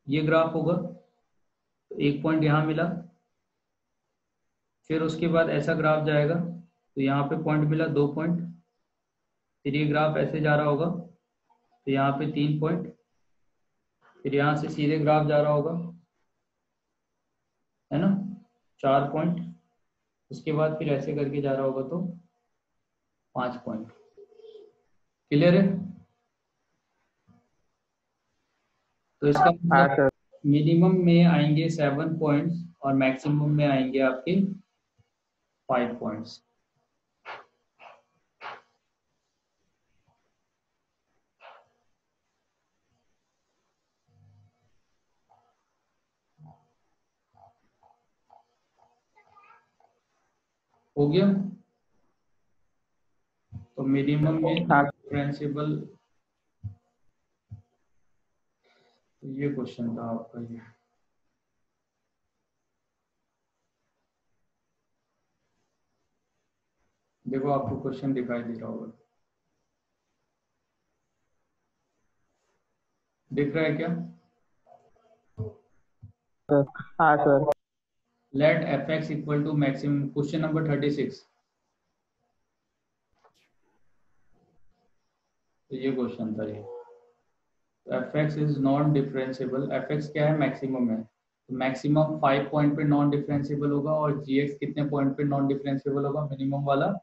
Speaker 1: ये ग्राफ होगा, तो 1 पॉइंट यहाँ मिला। फिर उसके बाद ऐसा ग्राफ जाएगा, तो यहाँ पे पॉइंट मिला 2 पॉइंट। फिर ये ग्राफ ऐसे जा रहा होगा, तो यहाँ पे 3 पॉइंट। फिर यहाँ से सीधे ग्राफ जा रहा होगा, है ना, 4 पॉइंट। उसके बाद फिर ऐसे करके जा रहा होगा, तो 5 पॉइंट। क्लियर है? तो इसका मतलब मिनिमम में आएंगे 7 पॉइंट्स और मैक्सिमम में आएंगे आपके 5 पॉइंट्स। हो गया? तो मिनिमम में डिफरेंशिएबल, तो ये क्वेश्चन था आपका। ये देखो, आपको क्वेश्चन दिखाई दे रहा होगा, दिख रहा है क्या?
Speaker 4: हाँ sir.
Speaker 1: Let fx equal to maximum, question number 36। तो ये क्वेश्चन था ये। तो fx is non differentiable. fx क्या है? मैक्सिमम है। तो मैक्सिमम 5 पॉइंट पे नॉन डिफरेंशिएबल होगा, और gx कितने पॉइंट पे नॉन डिफरेंशिएबल होगा? मिनिमम वाला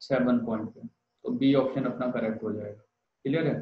Speaker 1: 7 पॉइंट पे। तो बी ऑप्शन अपना करेक्ट हो जाएगा। क्लियर है?